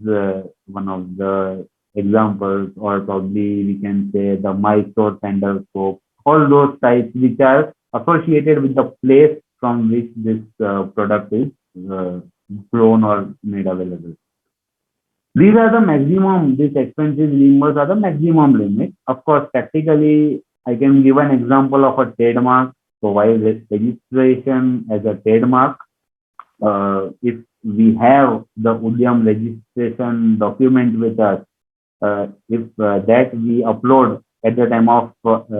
one of the examples, or probably we can say the Mysore sandal soap, all those types which are associated with the place from which this product is grown or made available. These are the maximum, these expenses reimbursed are the maximum limit. Of course, practically, I can give an example of a trademark. So while registration as a trademark, if we have the Udyam registration document with us, if that we upload at the time of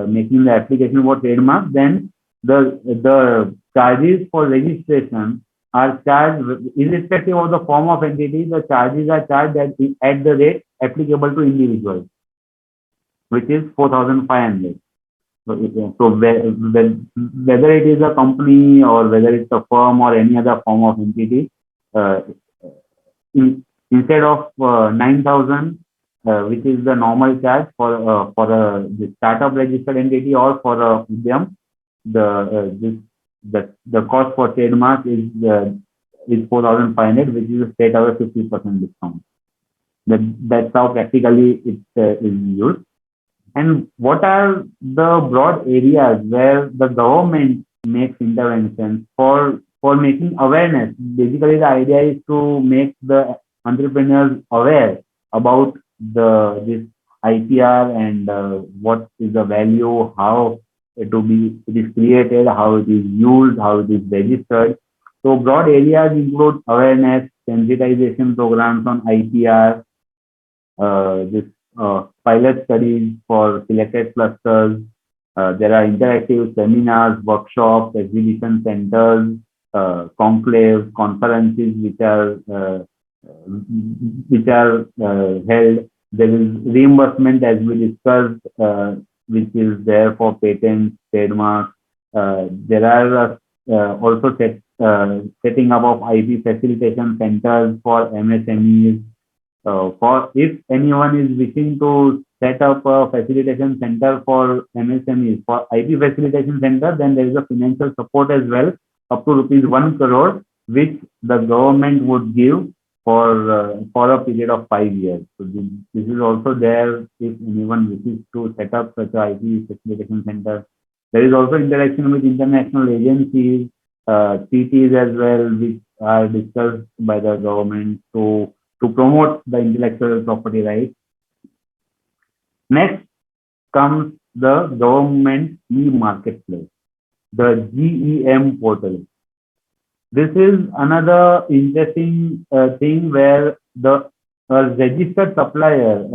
making the application for trademark, then the charges for registration are charged irrespective of the form of entity. The charges are charged at the rate applicable to individuals, which is 4,500. Whether it is a company or whether it's a firm or any other form of entity, uh, instead of 9,000, which is the normal charge for the startup registered entity or for a Udyam, the cost for trademark is 4,500, which is a straight away 50% discount. That's how practically it is used. And what are the broad areas where the government makes interventions for making awareness? Basically, the idea is to make the entrepreneurs aware about this IPR and what is the value, how it is created, how it is used, how it is registered. So broad areas include awareness, sensitization programs on IPR, this pilot studies for selected clusters. There are interactive seminars, workshops, exhibition centers, conclaves, conferences which are held. There is reimbursement, as we discussed, which is there for patents, trademarks. There are also setting up of IP facilitation centers for MSMEs. For if anyone is wishing to set up a facilitation center for MSMEs, for IP facilitation center, then there is a financial support as well, up to rupees 1 crore, which the government would give for a period of 5 years. So this is also there if anyone wishes to set up such a IP facilitation center. There is also interaction with international agencies, treaties as well, which are discussed by the government to promote the intellectual property rights. Next comes the government e-marketplace, the GEM portal. This is another interesting thing where the registered supplier,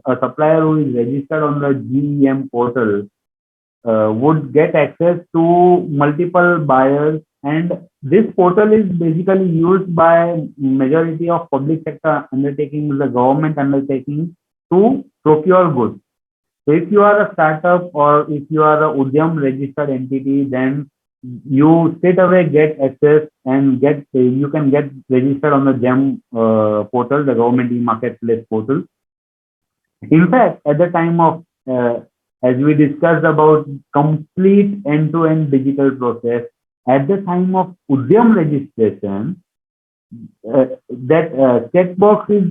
a supplier who is registered on the GEM portal, would get access to multiple buyers, and this portal is basically used by majority of public sector undertakings, the government undertakings, to procure goods. So if you are a startup or if you are a Udyam registered entity, then you straight away get access and you can get registered on the GEM portal, the government e-marketplace portal. In fact, at the time of as we discussed about complete end-to-end digital process, at the time of Udyam registration, that checkbox is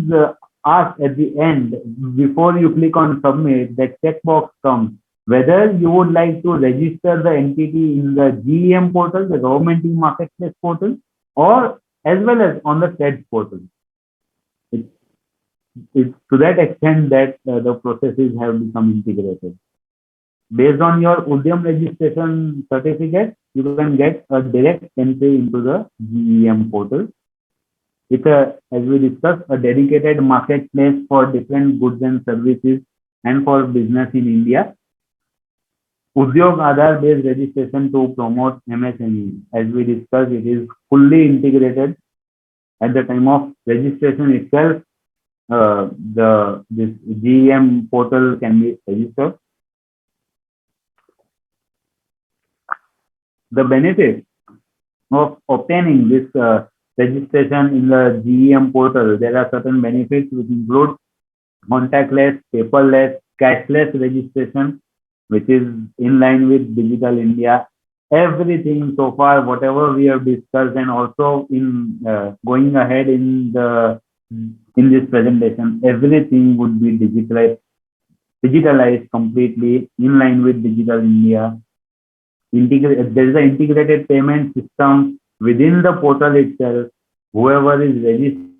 asked at the end before you click on submit. That checkbox comes whether you would like to register the entity in the GEM portal, the government e-marketplace portal, or as well as on the TED portal. It's to that extent that the processes have become integrated. Based on your Udyam registration certificate, you can get a direct entry into the GEM portal. It's as we discussed, a dedicated marketplace for different goods and services and for business in India. Udyog Aadhaar based registration to promote MSME. As we discussed, it is fully integrated at the time of registration itself. This GEM portal can be registered. The benefit of obtaining this registration in the GEM portal, there are certain benefits which include contactless, paperless, cashless registration, which is in line with Digital India. Everything so far, whatever we have discussed, and also in going ahead in this presentation, everything would be digitalized completely in line with Digital India. There is an integrated payment system within the portal itself. Whoever is registered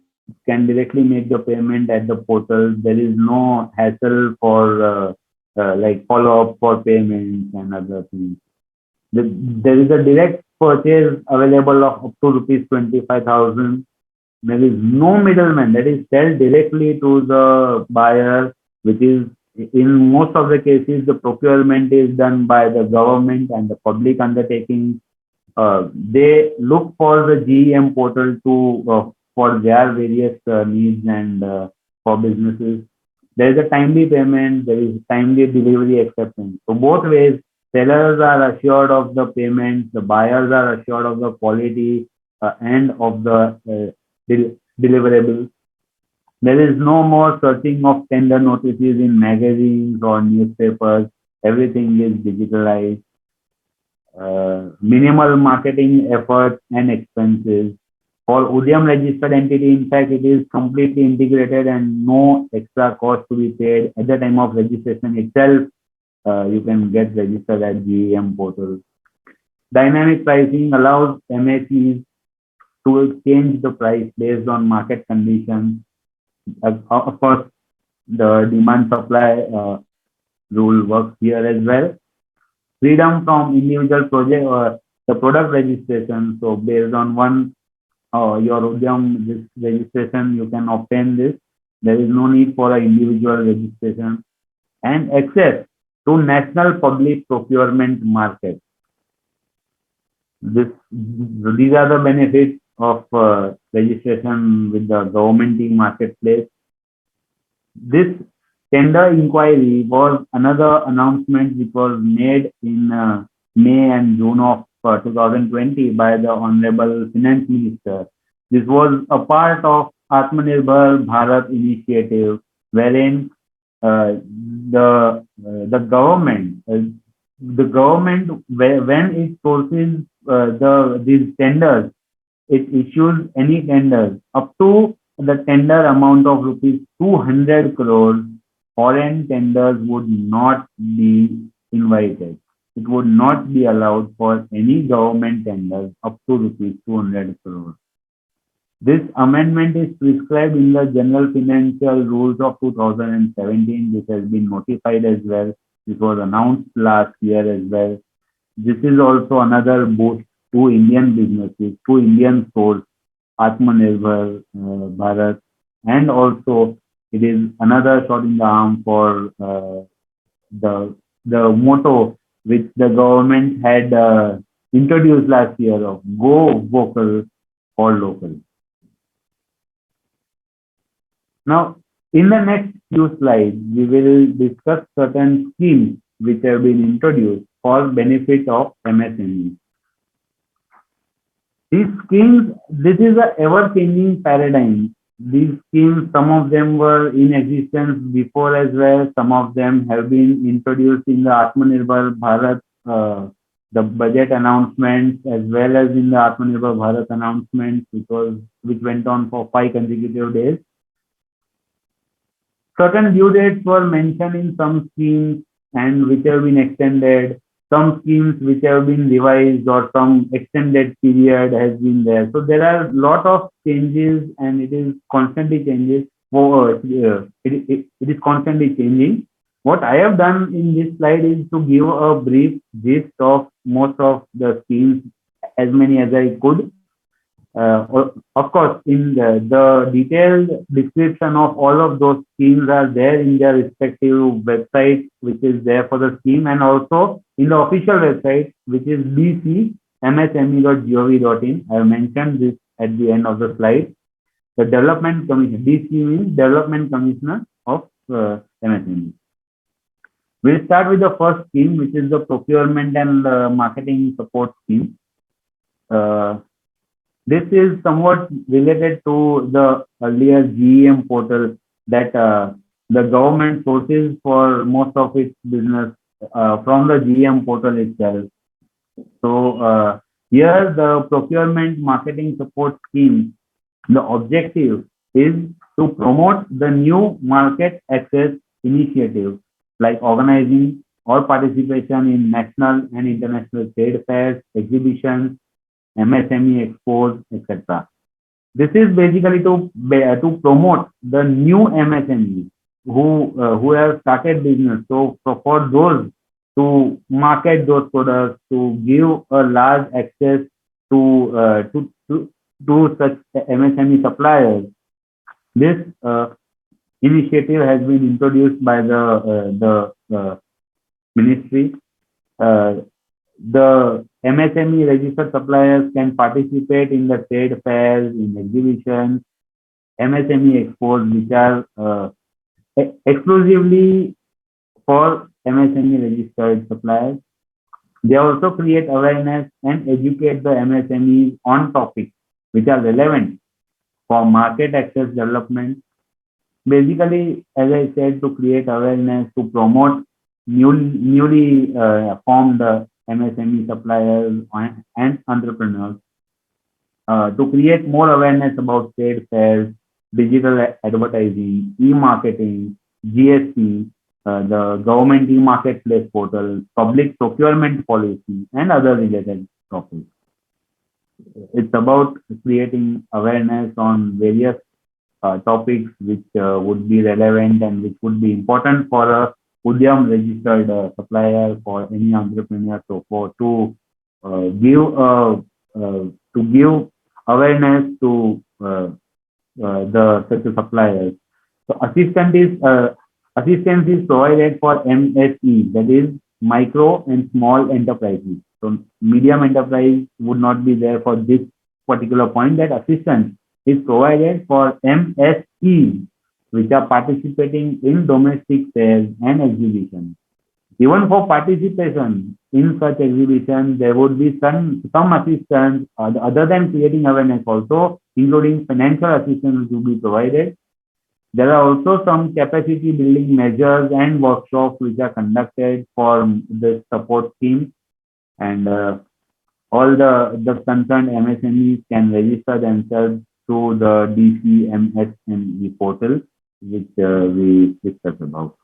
can directly make the payment at the portal. There is no hassle for like follow up for payments and other things. There is a direct purchase available of up to rupees 25,000. There is no middleman. That is sell directly to the buyer, which is in most of the cases the procurement is done by the government and the public undertaking. They look for the GEM portal to for their various needs and for businesses. There is a timely payment. There is timely delivery acceptance. So both ways, sellers are assured of the payment. The buyers are assured of the quality and of the deliverables. There is no more searching of tender notices in magazines or newspapers. Everything is digitalized. Minimal marketing efforts and expenses. For Udyam registered entity, in fact, it is completely integrated and no extra cost to be paid at the time of registration itself. You can get registered at GEM portal. Dynamic pricing allows MSEs to change the price based on market conditions. Of course, the demand supply rule works here as well. Freedom from individual project or the product registration. So based on one your Udyam registration, you can obtain this. There is no need for an individual registration and access to national public procurement market. These are the benefits of registration with the government marketplace. This tender inquiry was another announcement which was made in May and June of 2020 by the Honorable Finance Minister. This was a part of Atmanirbhar Bharat initiative, wherein the government when it sources these tenders, it issues any tenders up to the tender amount of rupees 200 crores. Foreign tenders would not be invited. It would not be allowed for any government tenders up to rupees 200 crores. This amendment is prescribed in the General Financial Rules of 2017. This has been notified as well. This was announced last year as well. This is also another boost to Indian businesses, to Indian stores, Atmanirbhar Bharat, and also it is another shot in the arm for the motto which the government had introduced last year of Go Vocal for Local. Now, in the next few slides, we will discuss certain schemes which have been introduced for benefit of MSMEs. These schemes, this is an ever-changing paradigm. These schemes, some of them were in existence before as well. Some of them have been introduced in the Atmanirbhar Bharat, the budget announcements, as well as in the Atmanirbhar Bharat announcement, which went on for 5 consecutive days. Certain due dates were mentioned in some schemes and which have been extended. Some schemes which have been revised or some extended period has been there. So there are a lot of changes and it is constantly changes. It is constantly changing. What I have done in this slide is to give a brief gist of most of the schemes, as many as I could. Of course, in the detailed description of all of those schemes are there in their respective website, which is there for the scheme, and also in the official website, which is bcmsme.gov.in. I have mentioned this at the end of the slide. The Development Commission, DC means Development Commissioner of MSME. We'll start with the first scheme, which is the Procurement and Marketing Support Scheme. This is somewhat related to the earlier GEM portal that the government sources for most of its business from the GEM portal itself. So here the Procurement Marketing Support Scheme, the objective is to promote the new market access initiative like organizing or participation in national and international trade fairs, exhibitions, MSME expos, etc. This is basically to promote the new MSMEs who have started business. So for those to market those products, to give a large access to such MSME suppliers, this initiative has been introduced by the ministry. The MSME registered suppliers can participate in the trade fairs, in exhibitions, MSME expos, which are exclusively for MSME registered suppliers. They also create awareness and educate the MSMEs on topics which are relevant for market access development. Basically, as I said, to create awareness, to promote newly formed MSME suppliers and entrepreneurs, to create more awareness about trade fairs, digital advertising, e-marketing, GST, the government e-marketplace portal, public procurement policy, and other related topics. It's about creating awareness on various topics which would be relevant and which would be important for a Udyam registered supplier, for any entrepreneur, so for to give awareness to the such suppliers. So assistance is provided for MSE, that is micro and small enterprises. So medium enterprise would not be there for this particular point. That assistance is provided for MSE, which are participating in domestic fairs and exhibitions. Even for participation in such exhibitions, there would be some assistance other than creating awareness, also including financial assistance to be provided. There are also some capacity building measures and workshops which are conducted for the support team, and all the concerned MSMEs can register themselves through the DCMSME portal, which we discussed about.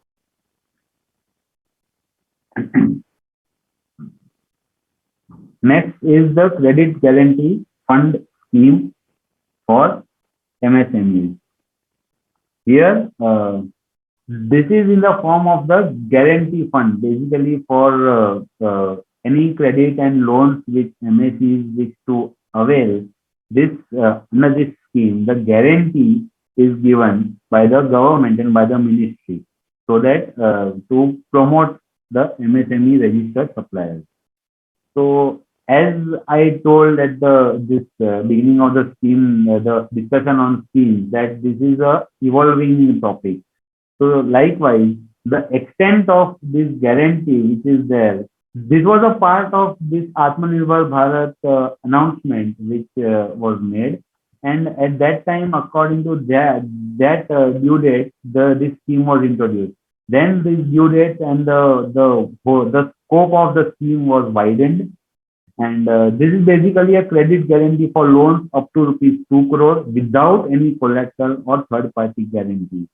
Next is the Credit Guarantee Fund Scheme for MSMEs. Here, this is in the form of the guarantee fund, basically for any credit and loans which MSEs wish to avail. This under this scheme, the guarantee is given by the government and by the ministry, so that to promote the MSME registered suppliers. So as I told at this beginning of the scheme, the discussion on schemes, that this is a evolving topic. So likewise, the extent of this guarantee which is there, this was a part of this Atmanirbhar Bharat announcement which was made. And at that time, according to that due date, this scheme was introduced. Then this due date and the scope of the scheme was widened. And this is basically a credit guarantee for loans up to rupees 2 crore without any collateral or third party guarantee.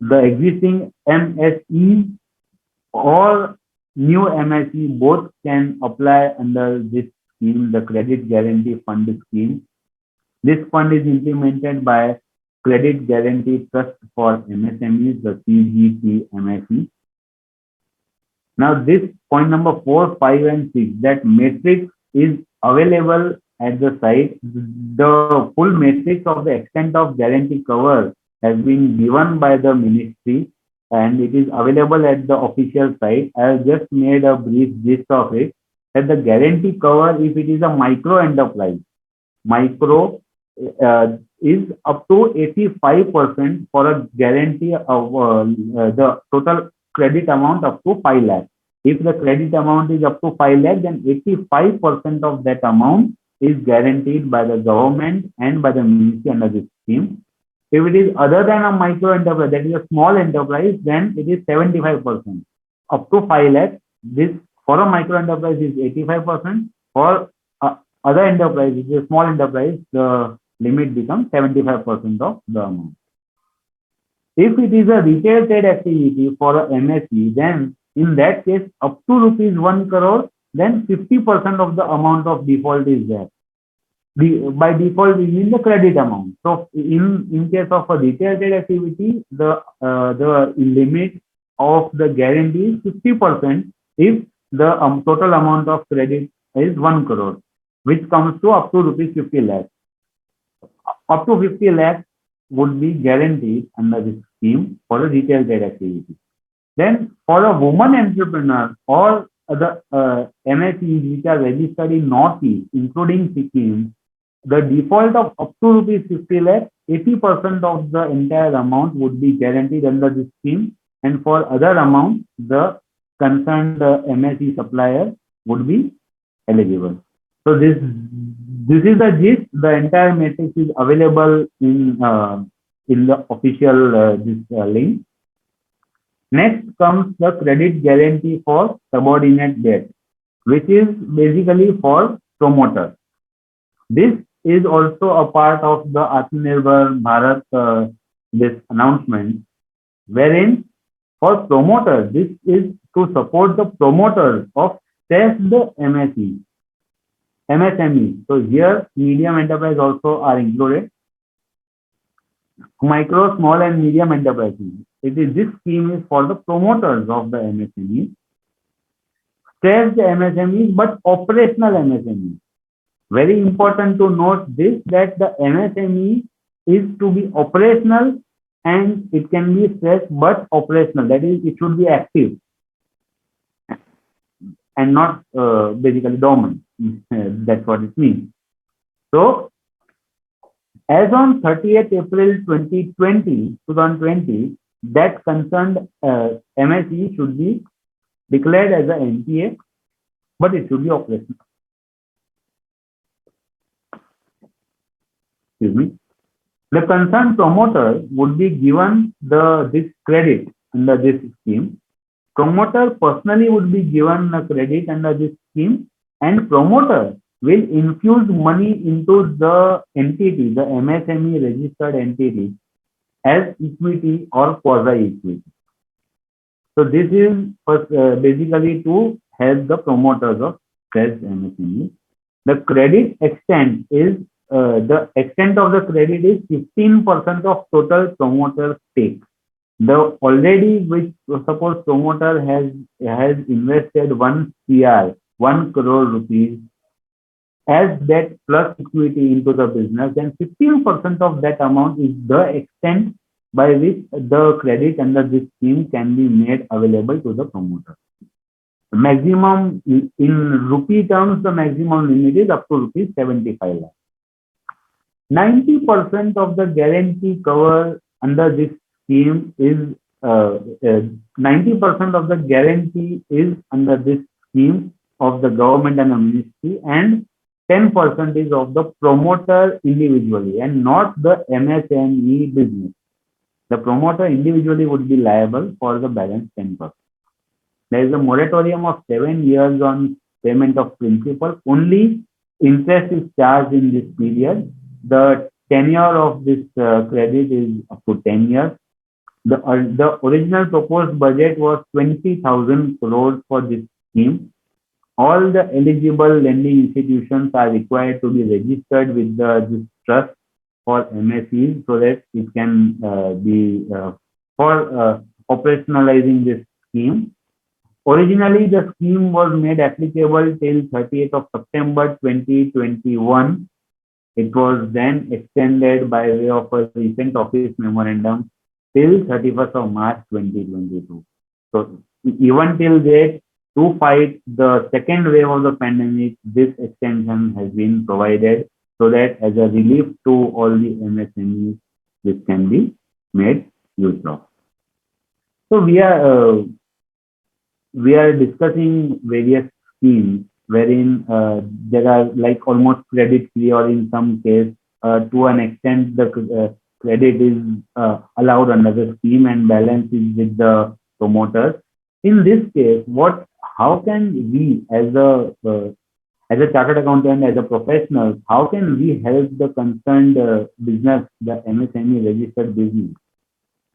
The existing MSE or new MSE both can apply under this scheme, the Credit Guarantee Fund Scheme. This fund is implemented by Credit Guarantee Trust for MSMEs, the CGTMSE. Now, this point number 4, 5, and 6, that matrix is available at the site. The full matrix of the extent of guarantee cover has been given by the ministry, and it is available at the official site. I have just made a brief gist of it. That the guarantee cover, if it is a micro enterprise, micro is up to 85% for a guarantee of the total credit amount up to 5 lakh. If the credit amount is up to 5 lakh, then 85% of that amount is guaranteed by the government and by the ministry under this scheme. If it is other than a micro enterprise, that is a small enterprise, then it is 75%. Up to 5 lakh, this for a micro enterprise is 85%. For other enterprise, which is a small enterprise, the limit becomes 75% of the amount. If it is a retail trade activity for a MSE, then in that case, up to rupees 1 crore, then 50% of the amount of default is there. By default, we mean the credit amount. So in case of a retail trade activity, the limit of the guarantee is 50% if the total amount of credit is 1 crore, which comes to up to rupees 50 lakh. Up to 50 lakh would be guaranteed under this scheme for a retail trade activity. Then for a woman entrepreneur or the MSEs which are registered in Northeast, including Sikkim, the default of up to rupees 50 lakh, 80% of the entire amount would be guaranteed under this scheme, and for other amounts, the concerned MSE supplier would be eligible. So this is the gist. The entire matrix is available in the official link. Next comes the credit guarantee for subordinate debt, which is basically for promoters. This is also a part of the Atmanirbhar Bharat this announcement, wherein for promoters, this is to support the promoters of stressed MSME. So here medium enterprise also are included. Micro, small and medium enterprises. This scheme is for the promoters of the MSME. Stressed MSMEs, but operational MSMEs. Very important to note this, that the MSME is to be operational and it can be stressed but operational. That is, it should be active and not basically dormant. That's what it means. So, as on 30th April 2020, that concerned MSE should be declared as an NPA, but it should be operational. Excuse me. The concerned promoter would be given this credit under this scheme. Promoter personally would be given a credit under this scheme, and promoter will infuse money into the entity, the MSME registered entity, as equity or quasi-equity. So this is basically to help the promoters of stressed MSME. The credit extent is the extent of the credit is 15% of total promoter stake. The already, which suppose promoter has invested 1 crore rupees as debt plus equity into the business, then 15% of that amount is the extent by which the credit under this scheme can be made available to the promoter. The maximum in rupee terms, the maximum limit is up to rupees 75 lakh. 90% of the guarantee cover under this scheme is 90% of the guarantee is under this scheme of the government and the ministry, and 10% is of the promoter individually and not the MSME business. The promoter individually would be liable for the balance 10%. There is a moratorium of 7 years on payment of principal. Only interest is charged in this period. The tenure of this credit is up to 10 years. The original proposed budget was 20,000 crores for this scheme. All the eligible lending institutions are required to be registered with this trust for MSEs so that it can be for operationalizing this scheme. Originally, the scheme was made applicable till 30th of September 2021. It was then extended by way of a recent office memorandum till 31st of March 2022. So even till date, to fight the second wave of the pandemic, this extension has been provided so that as a relief to all the MSMEs, this can be made use of. So we are discussing various schemes wherein there are like almost credit free, or in some case to an extent the credit is allowed under the scheme and balance is with the promoters. In this case, how can we as a chartered accountant, as a professional, how can we help the concerned business, the MSME registered business?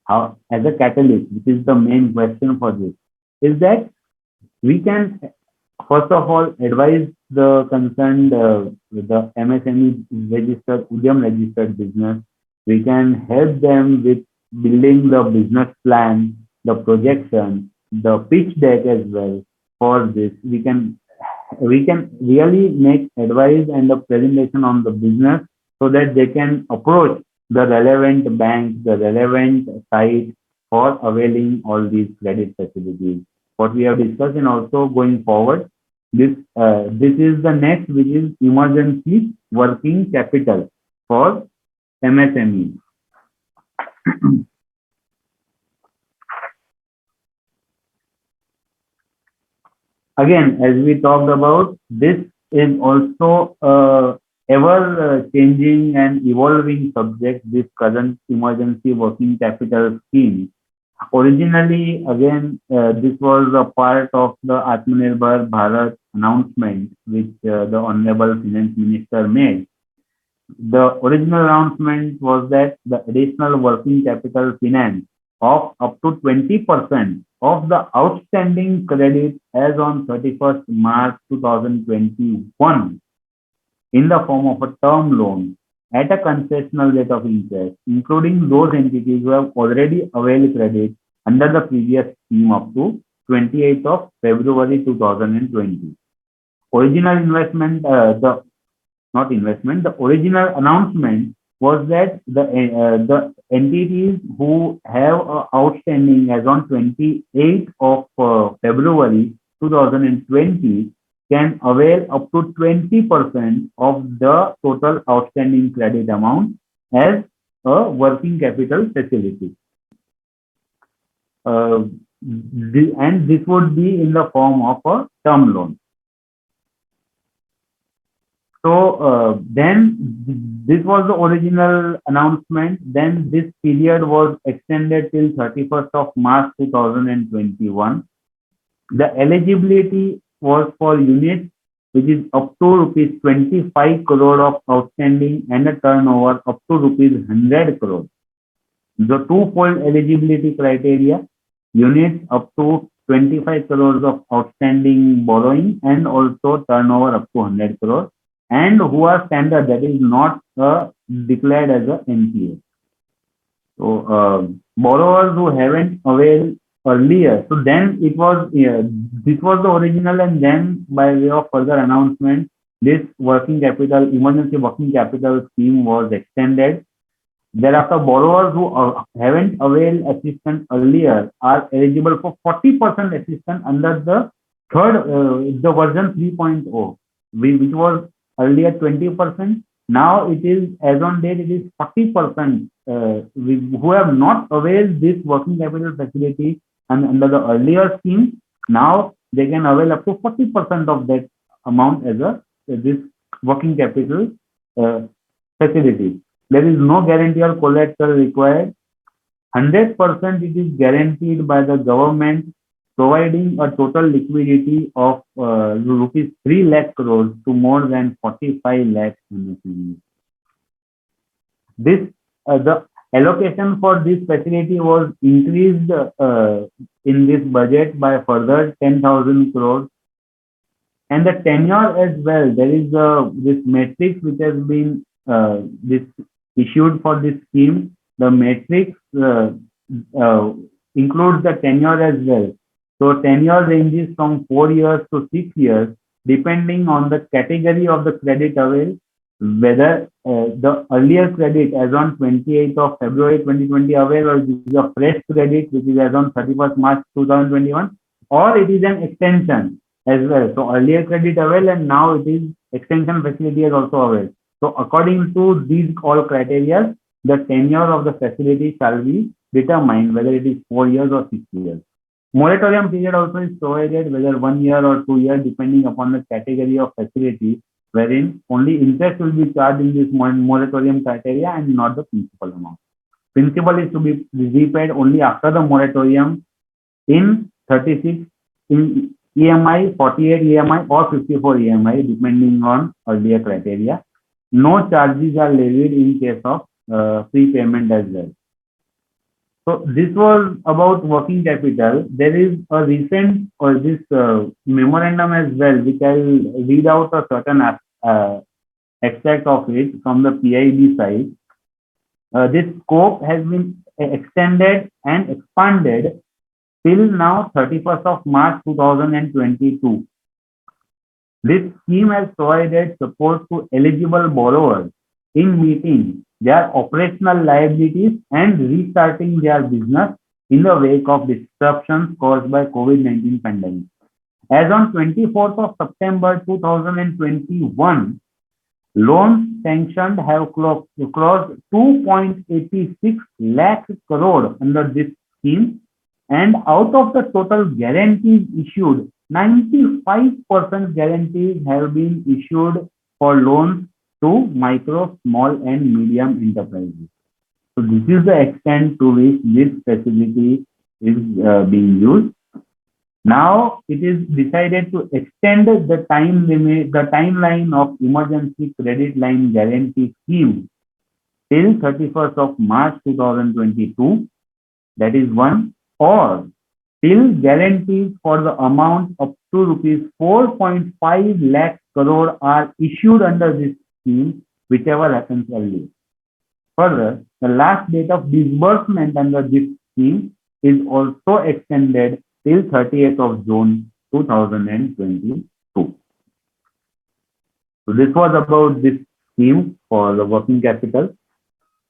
How, as a catalyst, which is the main question for this, is that we can first of all, advise the concerned the MSME registered, Udyam registered business. We can help them with building the business plan, the projection, the pitch deck as well. For this, we can really make advice and a presentation on the business so that they can approach the relevant bank, the relevant site for availing all these credit facilities. What we have discussed, and also going forward, this is the next, which is emergency working capital for MSME. Again, as we talked about, this is also ever changing and evolving subject, this current emergency working capital scheme. Originally, again, this was a part of the Atmanirbhar Bharat announcement, which the Honorable Finance Minister made. The original announcement was that the additional working capital finance of up to 20% of the outstanding credit as on 31st March 2021 in the form of a term loan at a concessional rate of interest, including those entities who have already availed credit under the previous scheme up to 28th of February 2020. Original the original announcement was that the entities who have outstanding as on 28th of February 2020 can avail up to 20% of the total outstanding credit amount as a working capital facility. And this would be in the form of a term loan. So then this was the original announcement. Then this period was extended till 31st of March 2021. The eligibility was for units which is up to rupees 25 crore of outstanding and a turnover up to rupees 100 crore. The twofold eligibility criteria: units up to 25 crores of outstanding borrowing and also turnover up to 100 crore, and who are standard, that is not declared as a NPA. So borrowers who haven't availed earlier, so then it was this was the original, and then by way of further announcement, this working capital, emergency working capital scheme was extended. Thereafter, borrowers who haven't availed assistance earlier are eligible for 40% assistance under the the version 3.0, which was earlier 20%. Now it is, as on date, it is 40% who have not availed this working capital facility and under the earlier scheme. Now they can avail up to 40% of that amount as this working capital facility. There is no guarantee or collateral required. 100% it is guaranteed by the government, providing a total liquidity of rupees 3 lakh crores to more than 45 lakh MSMEs. The allocation for this facility was increased in this budget by further 10,000 crores. And the tenure as well, there is this matrix which has been issued for this scheme. The matrix includes the tenure as well. So tenure ranges from 4 years to 6 years, depending on the category of the credit availed, whether the earlier credit as on 28th of February 2020 availed, or this is a fresh credit which is as on 31st March 2021, or it is an extension as well. So earlier credit availed, and now it is extension facility is also availed. So according to these all criteria, the tenure of the facility shall be determined, whether it is 4 years or 6 years. Moratorium period also is provided, whether 1 year or 2 years, depending upon the category of facility, wherein only interest will be charged in this moratorium criteria and not the principal amount. Principal is to be repaid only after the moratorium in 36 in EMI, 48 EMI or 54 EMI, depending on earlier criteria. No charges are levied in case of prepayment as well. So this was about working capital. There is a recent or this memorandum as well, which I'll read out a certain extract of it from the PIB side. This scope has been extended and expanded till now 31st of March 2022. This scheme has provided support to eligible borrowers in meeting their operational liabilities and restarting their business in the wake of disruptions caused by COVID-19 pandemic. As on 24th of September 2021, loans sanctioned have crossed 2.86 lakh crore under this scheme, and out of the total guarantees issued, 95% guarantees have been issued for loans to micro, small and medium enterprises. So this is the extent to which this facility is being used. Now it is decided to extend the timeline of emergency credit line guarantee scheme till 31st of March 2022. That is one, or till guarantees for the amount up to rupees 4.5 lakh crore are issued under this scheme, whichever happens earlier. Further, the last date of disbursement under this scheme is also extended till 30th of June 2022. So this was about this scheme for the working capital.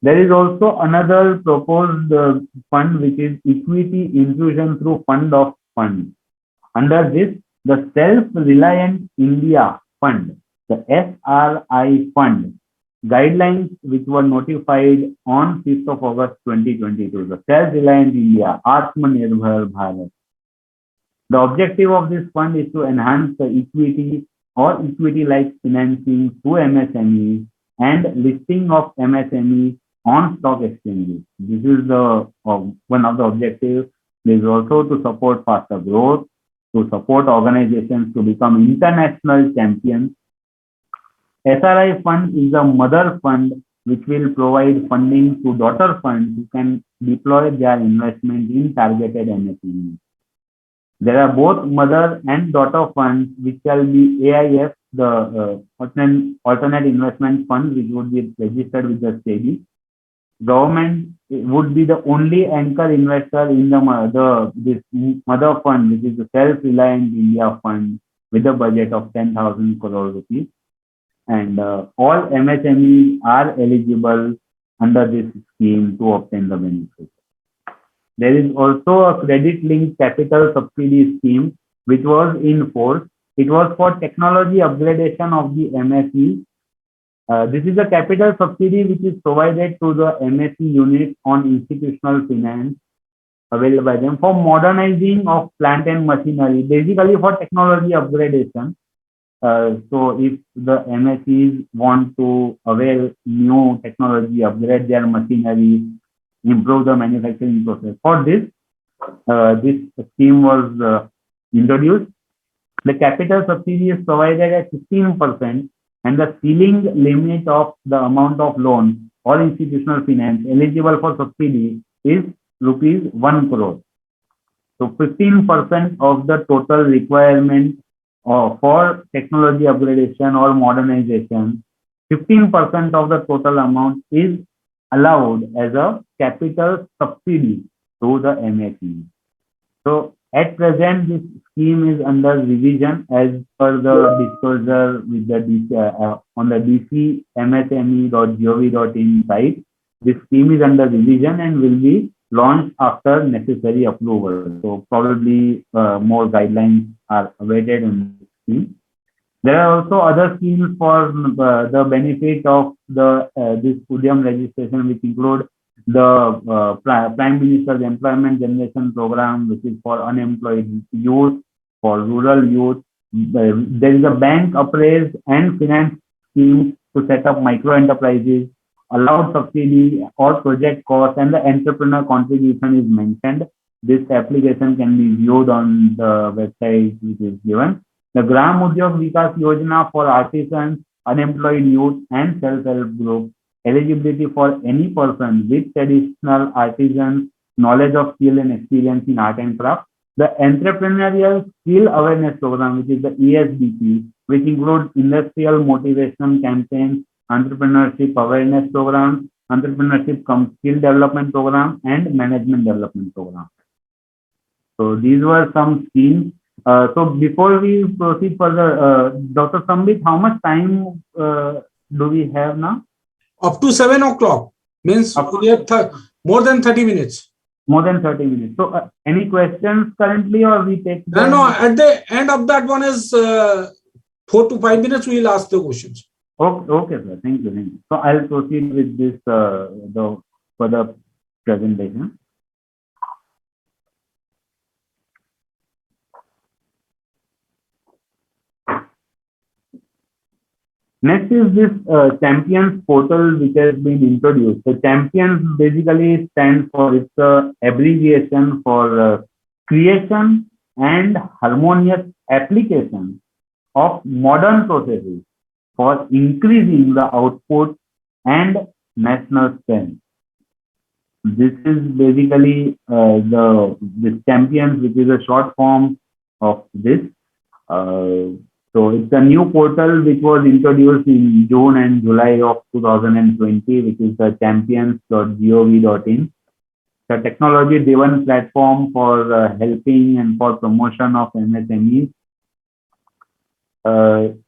There is also another proposed fund, which is equity infusion through fund of funds. Under this, the Self-Reliant India Fund, the SRI Fund, guidelines which were notified on 5th of August 2022, the Self-Reliant India, Atmanirbhar Bharat. The objective of this fund is to enhance the equity or equity-like financing to MSMEs and listing of MSMEs on stock exchanges. This is the one of the objectives. There is also to support faster growth, to support organizations to become international champions. SRI Fund is a mother fund which will provide funding to daughter funds who can deploy their investment in targeted MSMEs. There are both mother and daughter funds, which shall be AIF, the alternate investment fund, which would be registered with the SEBI. Government would be the only anchor investor in this mother fund, which is the Self-Reliant India Fund, with a budget of 10,000 crore rupees. And all MSMEs are eligible under this scheme to obtain the benefits. There is also a credit-linked capital subsidy scheme which was in force. It was for technology upgradation of the MSE. This is a capital subsidy which is provided to the MSE unit on institutional finance available by them for modernizing of plant and machinery, basically for technology upgradation. So if the MSEs want to avail new technology, upgrade their machinery, improve the manufacturing process. For this, this scheme was introduced. The capital subsidy is provided at 15%, and the ceiling limit of the amount of loan or institutional finance eligible for subsidy is rupees 1 crore. So 15% of the total requirement for technology upgradation or modernization, 15% of the total amount is allowed as a capital subsidy to the MSE. So at present, this scheme is under revision as per the disclosure with the on the dcmsme.gov.in site. This scheme is under revision and will be launched after necessary approval. So probably more guidelines are awaited on this scheme. There are also other schemes for the benefit of the this Udyam registration, which include the Prime Minister's Employment Generation Program, which is for unemployed youth, for rural youth. There is a bank appraised and finance scheme to set up micro enterprises, allowed subsidy or project cost, and the entrepreneur contribution is mentioned. This application can be viewed on the website which is given. The Gram Udyog Vikas Yojana for artisans, unemployed youth, and self-help group. Eligibility for any person with traditional artisans knowledge of skill and experience in art and craft. The Entrepreneurial Skill Awareness Program, which is the ESBP, which includes industrial motivation campaigns, entrepreneurship awareness program, entrepreneurship skill development program, and management development program. So these were some schemes. So before we proceed further, Dr. Sambit, how much time do we have now? Up to 7 o'clock means we have more than 30 minutes. More than 30 minutes. So any questions currently, or we take? No, at the end of that one is 4 to 5 minutes. We will ask the questions. Okay, sir. Thank you. Thank you. So I'll proceed with this for the presentation. Next is this Champions portal which has been introduced. The Champions basically stands for, it's a abbreviation for creation and harmonious application of modern processes for increasing the output and national strength. This is basically the Champions, which is a short form of this. So it's a new portal which was introduced in June and July of 2020, which is the champions.gov.in. The technology-driven platform for helping and for promotion of MSMEs.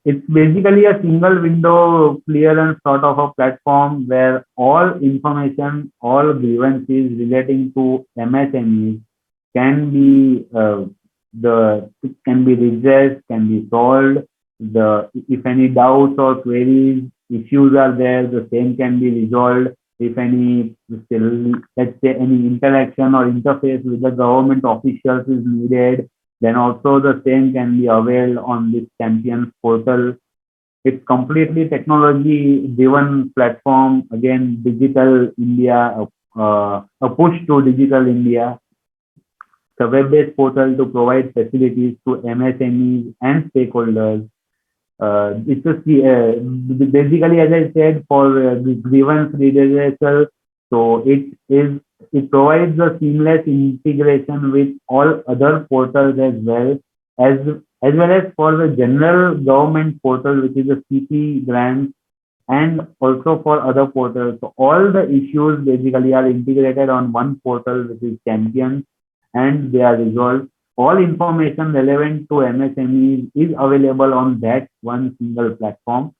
It's basically a single window clearance sort of a platform where all information, all grievances relating to MSMEs can be it can be redressed, can be solved. If any doubts or queries, issues are there, the same can be resolved. If any, let's say, any interaction or interface with the government officials is needed, then also the same can be availed on this Champions portal. It's completely technology-driven platform. Again, Digital India, a push to Digital India. The web-based portal to provide facilities to MSMEs and stakeholders. It's basically, as I said, for grievance redressal. So it provides a seamless integration with all other portals as well as for the general government portal, which is the CP grants, and also for other portals. So all the issues basically are integrated on one portal, which is Champions, and they are resolved. All information relevant to MSMEs is available on that one single platform.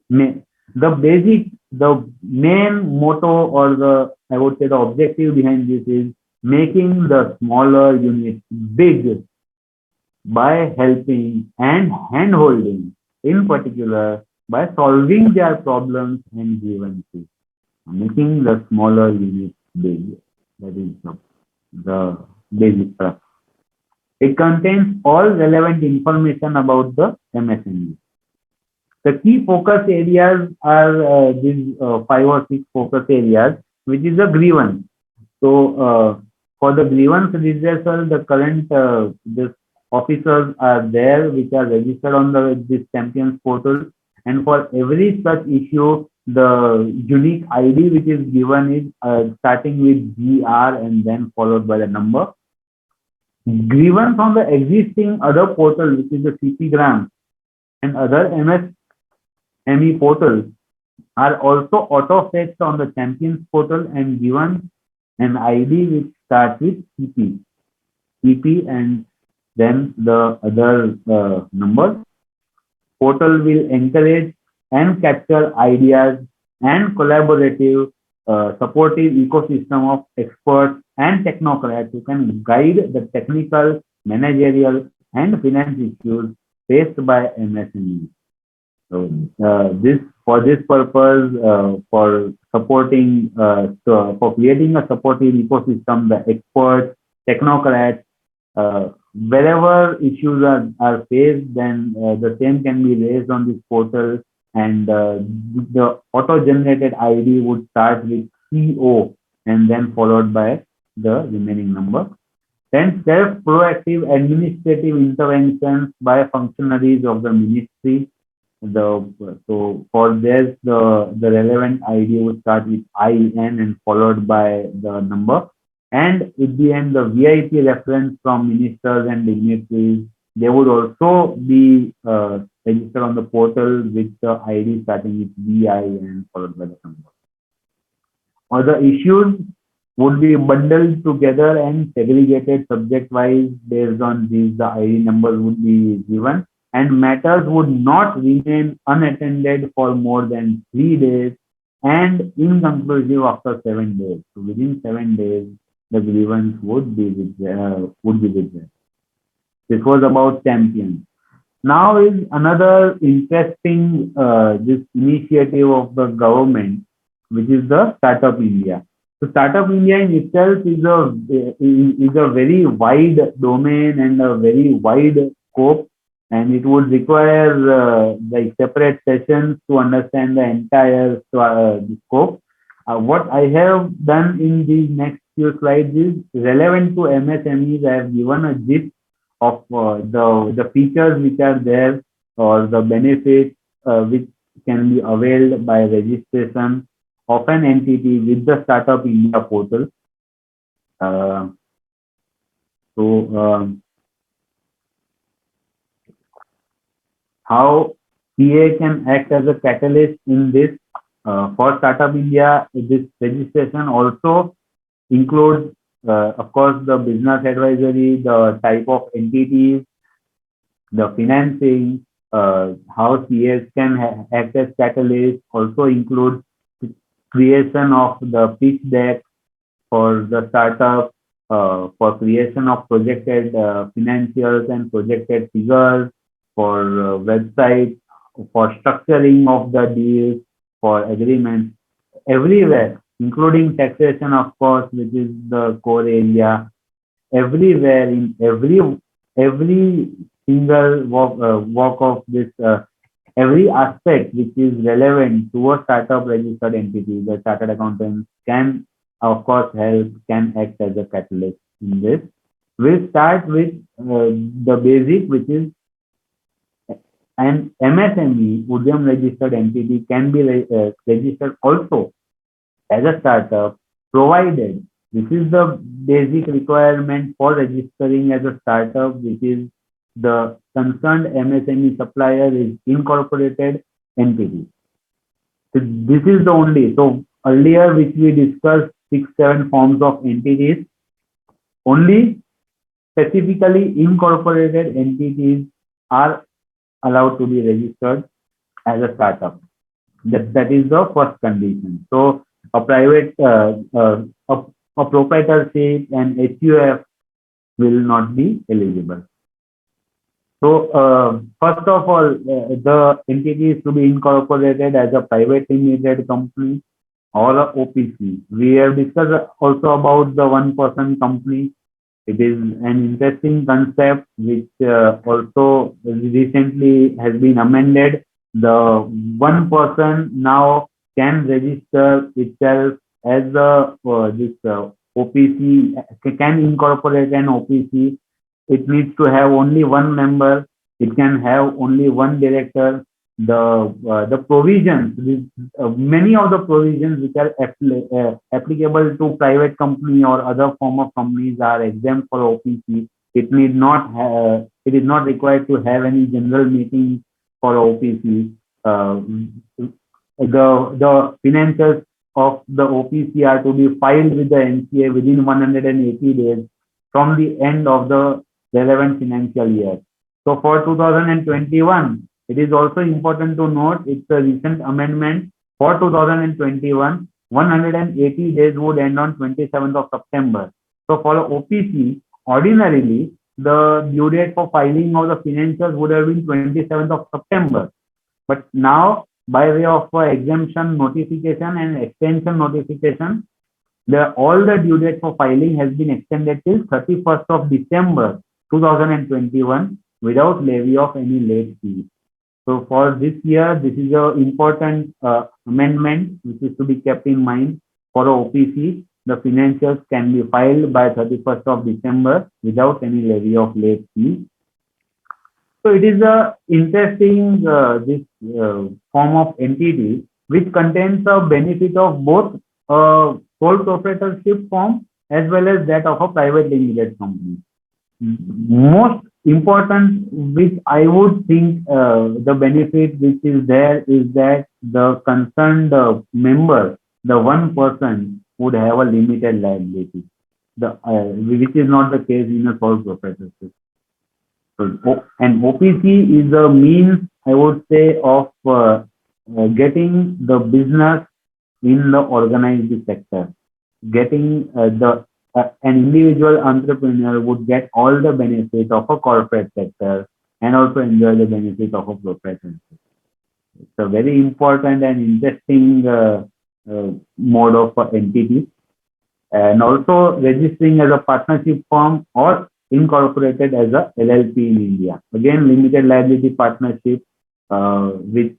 The main motto, or I would say the objective behind this, is making the smaller units big by helping and hand-holding, in particular by solving their problems and grievances. Making the smaller units big. That is the basic stuff. It contains all relevant information about the MSME. The key focus areas are these 5 or 6 focus areas, which is a grievance. So for the grievance redressal, the current this officers are there which are registered on this Champions portal, and for every such issue, the unique ID which is given is starting with GR and then followed by the number. Grievance on the existing other portal, which is the CP grants and other MSME portals, are also auto-fetched on the Champions portal and given an ID which starts with CP and then the other numbers. Portal will encourage and capture ideas and collaborative supportive ecosystem of experts and technocrats who can guide the technical, managerial, and finance issues faced by MSMEs. So for this purpose, for supporting, for creating a supportive ecosystem, the experts, technocrats, wherever issues are faced, then the same can be raised on this portal, and the auto-generated ID would start with CO and then followed by the remaining number. Then self-proactive administrative interventions by functionaries of the ministry. So for this, the relevant ID would start with IN and followed by the number. And at the end, the VIP reference from ministers and dignitaries, they would also be registered on the portal with the ID starting with VI and followed by the number. Or the issues would be bundled together and segregated subject-wise. Based on these, the ID numbers would be given, and matters would not remain unattended for more than 3 days and inconclusive after 7 days. So within 7 days, the grievance would be withdrawn. This was about champions. Now is another interesting this initiative of the government, which is the Startup India. So Startup India in itself is a very wide domain and a very wide scope, and it would require like separate sessions to understand the entire scope. What I have done in these next few slides is relevant to MSMEs. I have given a gist of the features which are there or the benefits which can be availed by registration of an entity with the Startup India portal. Uh, how CA can act as a catalyst in this for Startup India? This registration also includes, of course, the business advisory, the type of entities, the financing, how CS can act as catalyst, also includes creation of the pitch deck for the startup, for creation of projected financials and projected figures, for websites, for structuring of the deals, for agreements, everywhere, including taxation, of course, which is the core area. Everywhere in every single walk of this every aspect which is relevant to a startup registered entity, the chartered accountant can of course help, can act as a catalyst in this. We'll start with the basic, which is an MSME, Udyam registered entity, can be registered also as a startup, provided this is the basic requirement for registering as a startup, which is the concerned MSME supplier is incorporated entity. So this is the only. So earlier, which we discussed 6-7 forms of entities, only specifically incorporated entities are allowed to be registered as a startup. That is the first condition. So a private, a proprietorship and HUF will not be eligible. So first of all, the entity is to be incorporated as a private limited company or a OPC. We have discussed also about the one-person company. It is an interesting concept which also recently has been amended. The one person now can register itself as a this OPC, can incorporate an OPC. It needs to have only one member. It can have only one director. The provisions, many of the provisions which are applicable to private company or other form of companies are exempt for OPC. It is not required to have any general meeting for OPC. The financials of the OPC are to be filed with the NCA within 180 days from the end of the relevant financial year. So for 2021, it is also important to note it's a recent amendment. For 2021, 180 days would end on 27th of September. So for OPC, ordinarily, the due date for filing of the financials would have been 27th of September. But now, by way of exemption notification and extension notification, all the due date for filing has been extended till 31st of December 2021 without levy of any late fees. So for this year, this is an important amendment which is to be kept in mind. For OPC, the financials can be filed by 31st of December without any levy of late fees. So it is a interesting this form of entity which contains a benefit of both sole proprietorship form as well as that of a private limited company. Most important, which I would think the benefit which is there is that the concerned member, the one person, would have a limited liability, which is not the case in a sole proprietorship. So, and OPC is a means, I would say, of getting the business in the organized sector, getting an individual entrepreneur would get all the benefit of a corporate sector and also enjoy the benefit of a proprietorship. It's a very important and interesting mode of entity, and also registering as a partnership firm or incorporated as a LLP in India. Again, limited liability partnership, which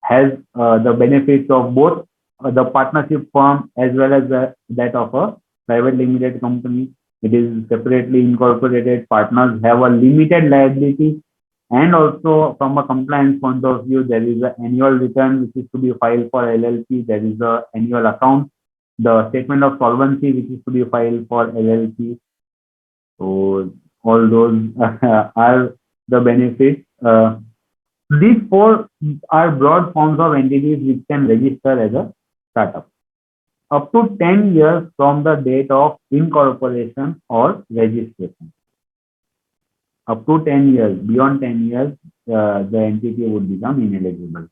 has the benefits of both the partnership firm as well as that of a private limited company. It is separately incorporated. Partners have a limited liability, and also from a compliance point of view, there is an annual return which is to be filed for LLP. There is an annual account, the statement of solvency which is to be filed for LLP. So all those are the benefits. These four are broad forms of entities which can register as a startup. Up to 10 years from the date of incorporation or registration. Up to 10 years, beyond 10 years, the entity would become ineligible.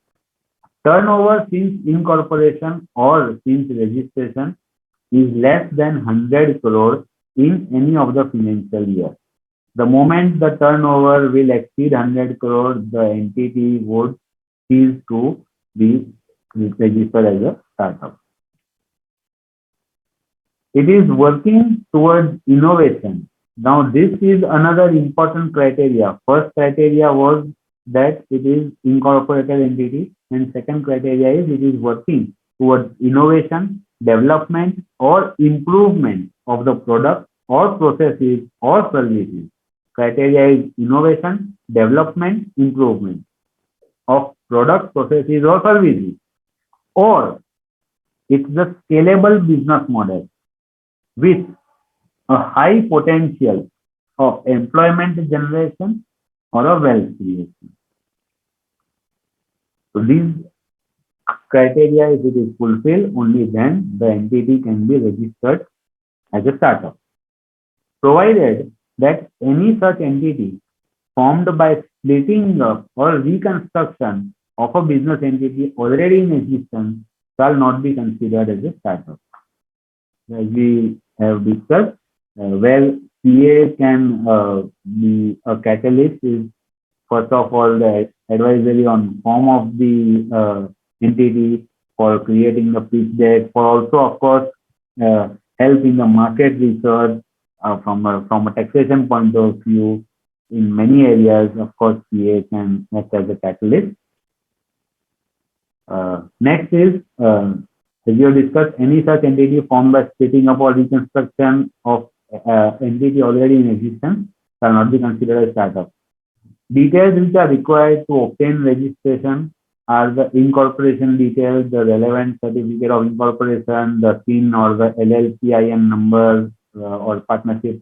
Turnover since incorporation or since registration is less than 100 crores in any of the financial year. The moment the turnover will exceed 100 crores, the entity would cease to be registered as a startup. It is working towards innovation. Now, this is another important criteria. First criteria was that it is incorporated entity, and second criteria is it is working towards innovation, development, or improvement of the product or processes or services. Criteria is innovation, development, improvement of product, processes, or services. Or it's the scalable business model with a high potential of employment generation or a wealth creation. So these criteria, if it is fulfilled, only then the entity can be registered as a startup. Provided that any such entity formed by splitting up or reconstruction of a business entity already in existence shall not be considered as a startup. As we have discussed, where CA can be a catalyst is first of all the advisory on form of the entity, for creating the pitch deck, for also of course help in the market research from a taxation point of view. In many areas, of course, CA can act as a catalyst. Next is, as we have discussed, any such entity formed by splitting up or reconstruction of entity already in existence shall not be considered a startup. Details which are required to obtain registration are the incorporation details, the relevant certificate of incorporation, the SIN or the LLPIN number or partnership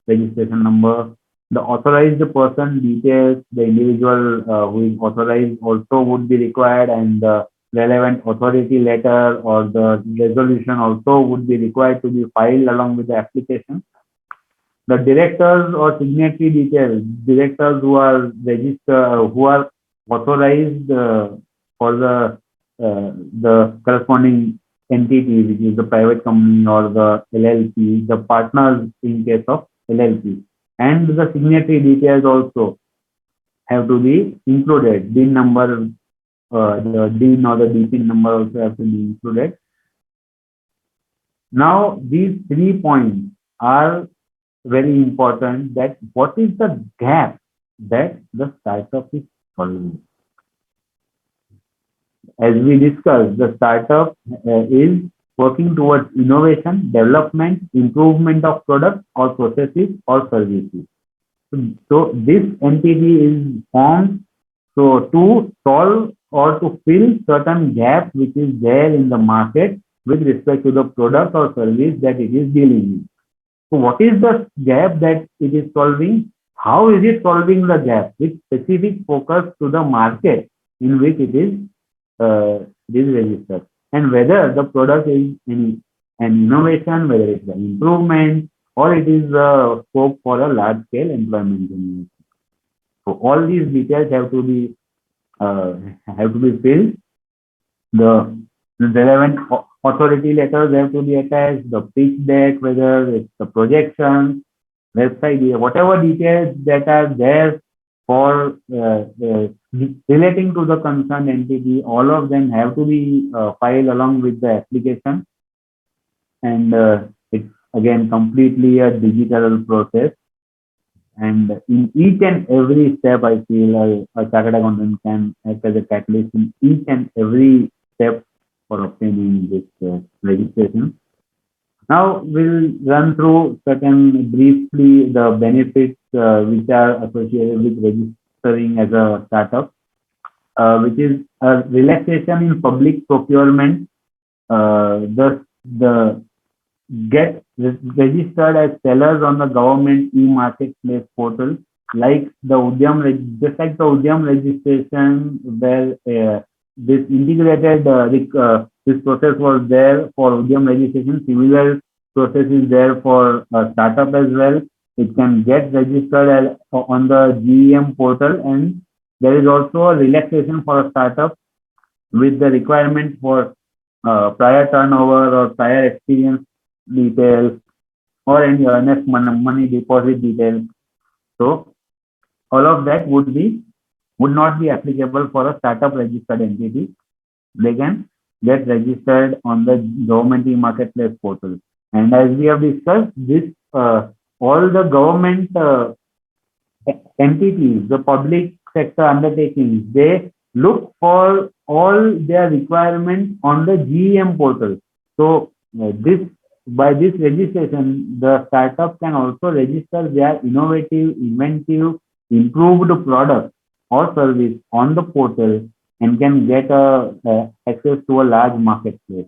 registration number, the authorized person details, the individual who is authorized also would be required, and the relevant authority letter or the resolution also would be required to be filed along with the application. The directors or signatory details, directors who are registered, who are authorized for the corresponding entity, which is the private company or the LLP, the partners in case of LLP, and the signatory details also have to be included. DIN number, the DIN or the DPIN number also have to be included. Now, these 3 points are very important, that what is the gap that the startup is solving. As we discussed, the startup is working towards innovation, development, improvement of products or processes or services. So this entity is formed to solve or to fill certain gaps which is there in the market with respect to the product or service that it is dealing with. So what is the gap that it is solving? How is it solving the gap with specific focus to the market in which it is registered, and whether the product is an innovation, whether it's an improvement, or it is a scope for a large scale employment generation. So all these details uh, have to be filled. The relevant authority letters have to be attached, the pitch deck, whether it's the projection, website, whatever details that are there for relating to the concerned entity, all of them have to be filed along with the application. And it's again completely a digital process. And in each and every step, I feel a chartered accountant can act as a catalyst in each and every step for obtaining this registration. Now we'll run through certain briefly the benefits which are associated with registering as a startup, which is a relaxation in public procurement. The get registered as sellers on the government e-marketplace portal, like the Udyam, just like the Udyam registration, where this integrated this process was there for Udyam registration. Similar process is there for startup as well. It can get registered on the GEM portal, and there is also a relaxation for a startup with the requirement for prior turnover or prior experience details or any earnest money deposit details. So all of that would not be applicable for a startup registered entity. They can get registered on the government e-marketplace portal. And as we have discussed, this all the government entities, the public sector undertakings, they look for all their requirements on the GEM portal. So by this registration, the startup can also register their innovative, inventive, improved product or service on the portal and can get access to a large marketplace.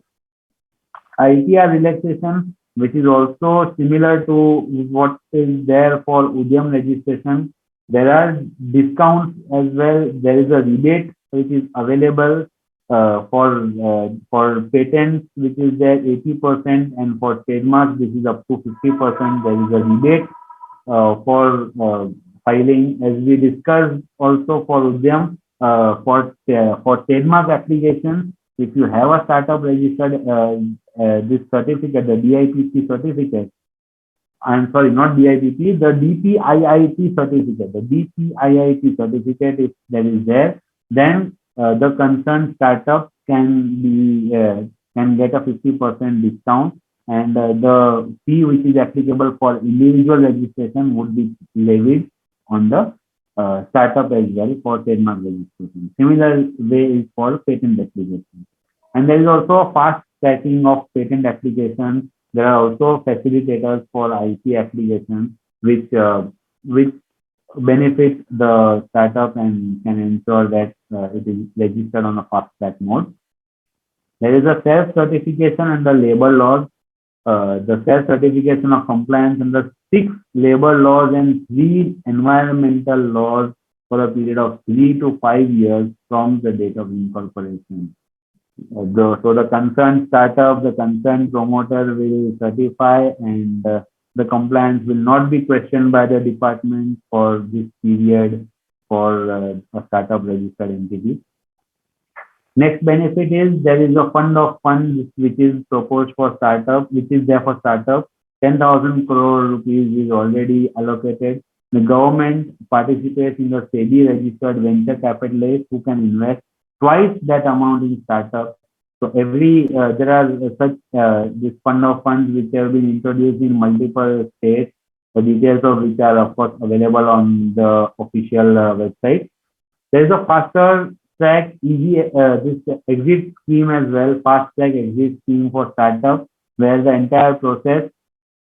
ITR relaxation, which is also similar to what is there for Udyam registration. There are discounts as well. There is a rebate which is available for patents, which is there 80%, and for trademarks, this is up to 50%. There is a rebate for filing, as we discussed also for Udyam, for trademark applications. If you have a startup registered, this certificate, the DIPP certificate, I'm sorry, not DIPP, the DPIIT certificate, the DPIIT certificate, if that is there, then the concerned startup can get a 50% discount, and the fee which is applicable for individual registration would be levied on the startup as well for trademark registration. Similar way is for patent application. And there is also a fast tracking of patent applications. There are also facilitators for IP applications, which benefit the startup and can ensure that it is registered on a fast track mode. There is a self-certification under labor laws, the self-certification of compliance under 6 labor laws and 3 environmental laws for a period of 3 to 5 years from the date of incorporation. So the concerned startup, the concerned promoter will certify, and the compliance will not be questioned by the department for this period for a startup registered entity. Next benefit is there is a fund of funds which is proposed for startup, which is there for startup. 10,000 crore rupees is already allocated. The government participates in the SEBI registered venture capitalists who can invest twice that amount in startup. So there are such this fund of funds which have been introduced in multiple states. The details of which are of course available on the official website. There is a faster track this exit scheme as well, fast track exit scheme for startup, where the entire process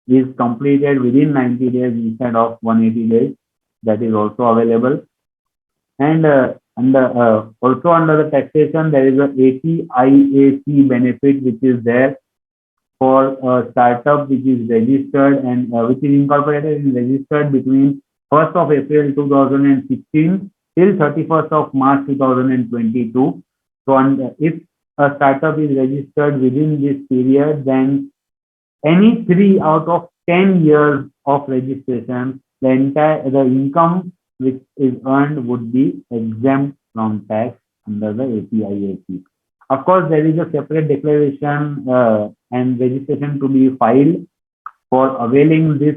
is completed within 90 days instead of 180 days. That is also available. And also under the taxation, there is a ATIAC benefit which is there for a startup which is registered and which is incorporated and registered between 1st of April 2016 till 31st of March 2022. So, if a startup is registered within this period, then any 3 out of 10 years of registration, the income which is earned would be exempt from tax under the APIAC. Of course, there is a separate declaration and registration to be filed for availing this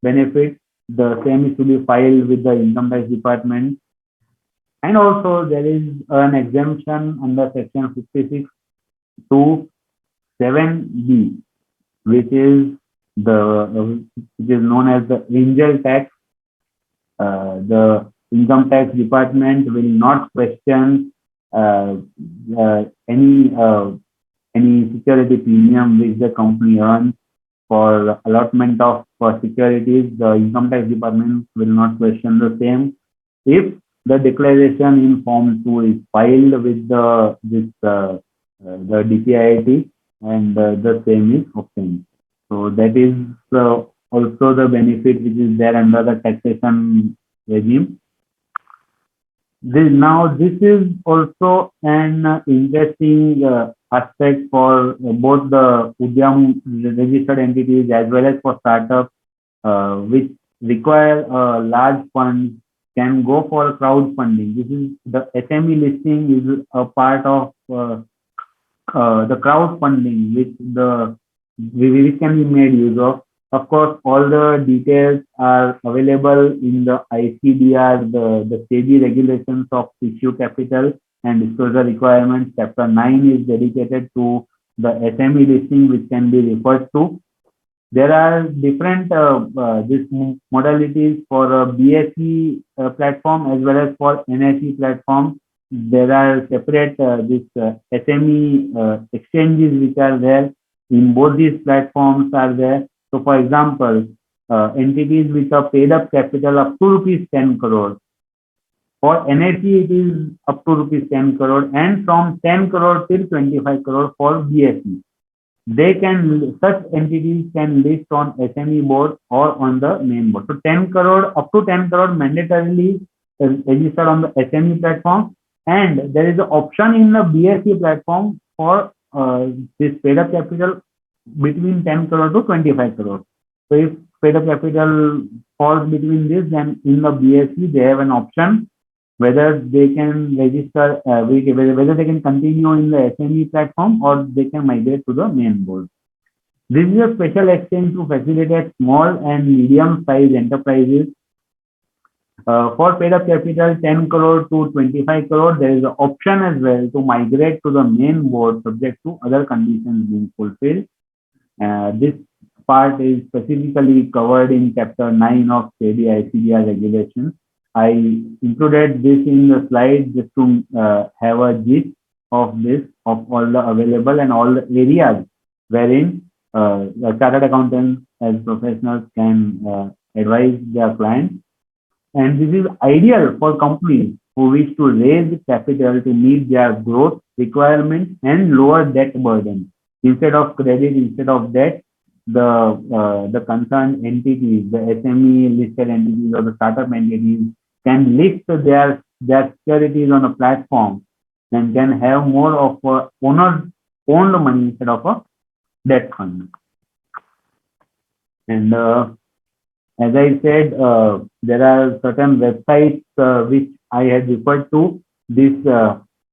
benefit. The same is to be filed with the income tax department. And also there is an exemption under section 56 to 7B, which is known as the angel tax. The income tax department will not question any security premium which the company earns for allotment of securities. The income tax department will not question the same if the declaration in Form 2 is filed with the DPIIT and the same is obtained. So that is also the benefit which is there under the taxation regime. This is also an interesting aspect for both the Udyam registered entities as well as for startups which require large funds can go for crowdfunding. This is the SME listing is a part of the crowdfunding which can be made use of. Of course, all the details are available in the ICDR, the SEBI regulations of issue capital and disclosure requirements. Chapter 9 is dedicated to the SME listing, which can be referred to. There are different modalities for a BSE platform as well as for NSE platform. There are separate SME exchanges which are there. In both these platforms are there. So, for example, entities which are paid up capital up to rupees 10 crore. For NSE, it is up to rupees 10 crore, and from 10 crore till 25 crore for BSE. Such entities can list on SME board or on the main board. So 10 crore, up to 10 crore mandatorily registered on the SME platform, and there is an option in the BSE platform for this paid up capital between 10 crore to 25 crore. So if paid up capital falls between this, then in the BSE they have an option whether they can register, whether they can continue in the SME platform or they can migrate to the main board. This is a special exchange to facilitate small and medium-sized enterprises. For paid up capital 10 crore to 25 crore, there is an option as well to migrate to the main board subject to other conditions being fulfilled. This part is specifically covered in Chapter 9 of SEBI ICDR regulations. I included this in the slide just to have a gist of this, of all the available and all the areas wherein the chartered accountants as professionals can advise their clients. And this is ideal for companies who wish to raise capital to meet their growth requirements and lower debt burden. Instead of credit, instead of debt, the concerned entities, the SME listed entities or the startup entities can list their securities on a platform and can have more of a owned money instead of a debt fund. And as I said, there are certain websites which I had referred to. This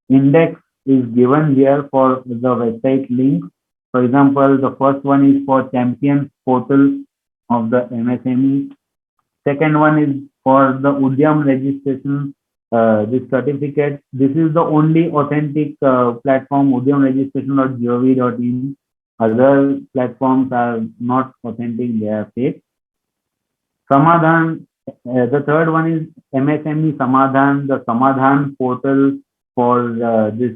index is given here for the website link. For example, the first one is for Champions Portal of the MSME. Second one is for the Udyam registration, this certificate. This is the only authentic platform, udyamregistration.gov.in. Other platforms are not authentic, they are fake. Samadhan, the third one is MSME Samadhan, the Samadhan portal for this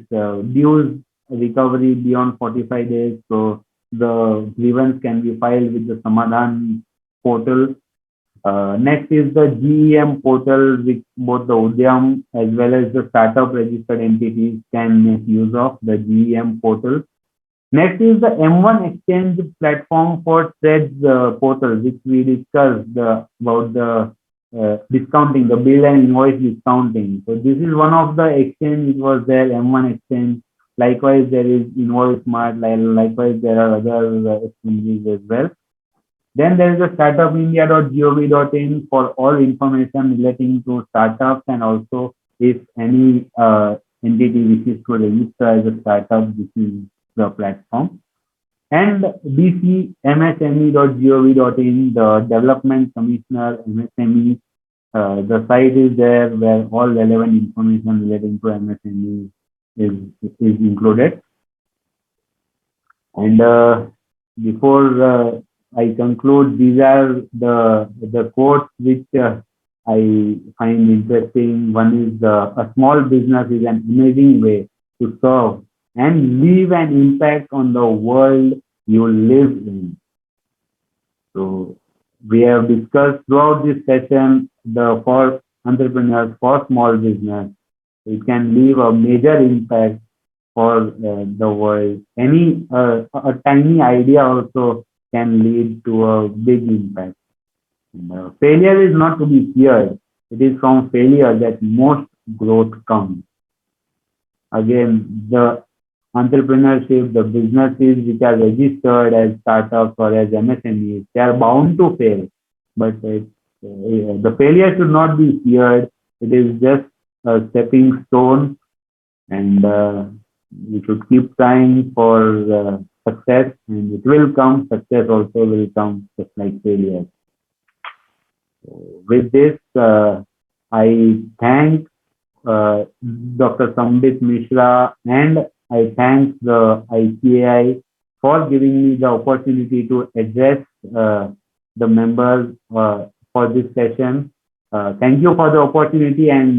dues recovery beyond 45 days. So the grievance can be filed with the Samadhan portal. Next is the GEM portal, which both the Udyam as well as the startup registered entities can make use of, the GEM portal. Next is the M1 exchange platform for trades portal, which we discussed about the discounting, the bill and invoice discounting. So this is one of the exchange which was there, M1 exchange. Likewise, there is Invoice Smart. Likewise, there are other exchanges as well. Then there is a startupindia.gov.in for all information relating to startups, and also if any entity wishes to register as a startup, this is the platform. And dcmsme.gov.in, the Development Commissioner MSME, the site is there where all relevant information relating to MSME is included. And before I conclude, these are the quotes which I find interesting. One is a small business is an amazing way to serve and leave an impact on the world you live in. So we have discussed throughout this session for entrepreneurs, for small business, it can leave a major impact for the world. A tiny idea also can lead to a big impact. Failure is not to be feared. It is from failure that most growth comes. Again, the entrepreneurship, the businesses which are registered as startups or as MSMEs, they are bound to fail. But the failure should not be feared. It is just a stepping stone, and we should keep trying for success, and it will come. Success also will come, just like failure. So with this, I thank Dr. Sambit Mishra, and I thank the ICAI for giving me the opportunity to address the members for this session. Thank you for the opportunity, and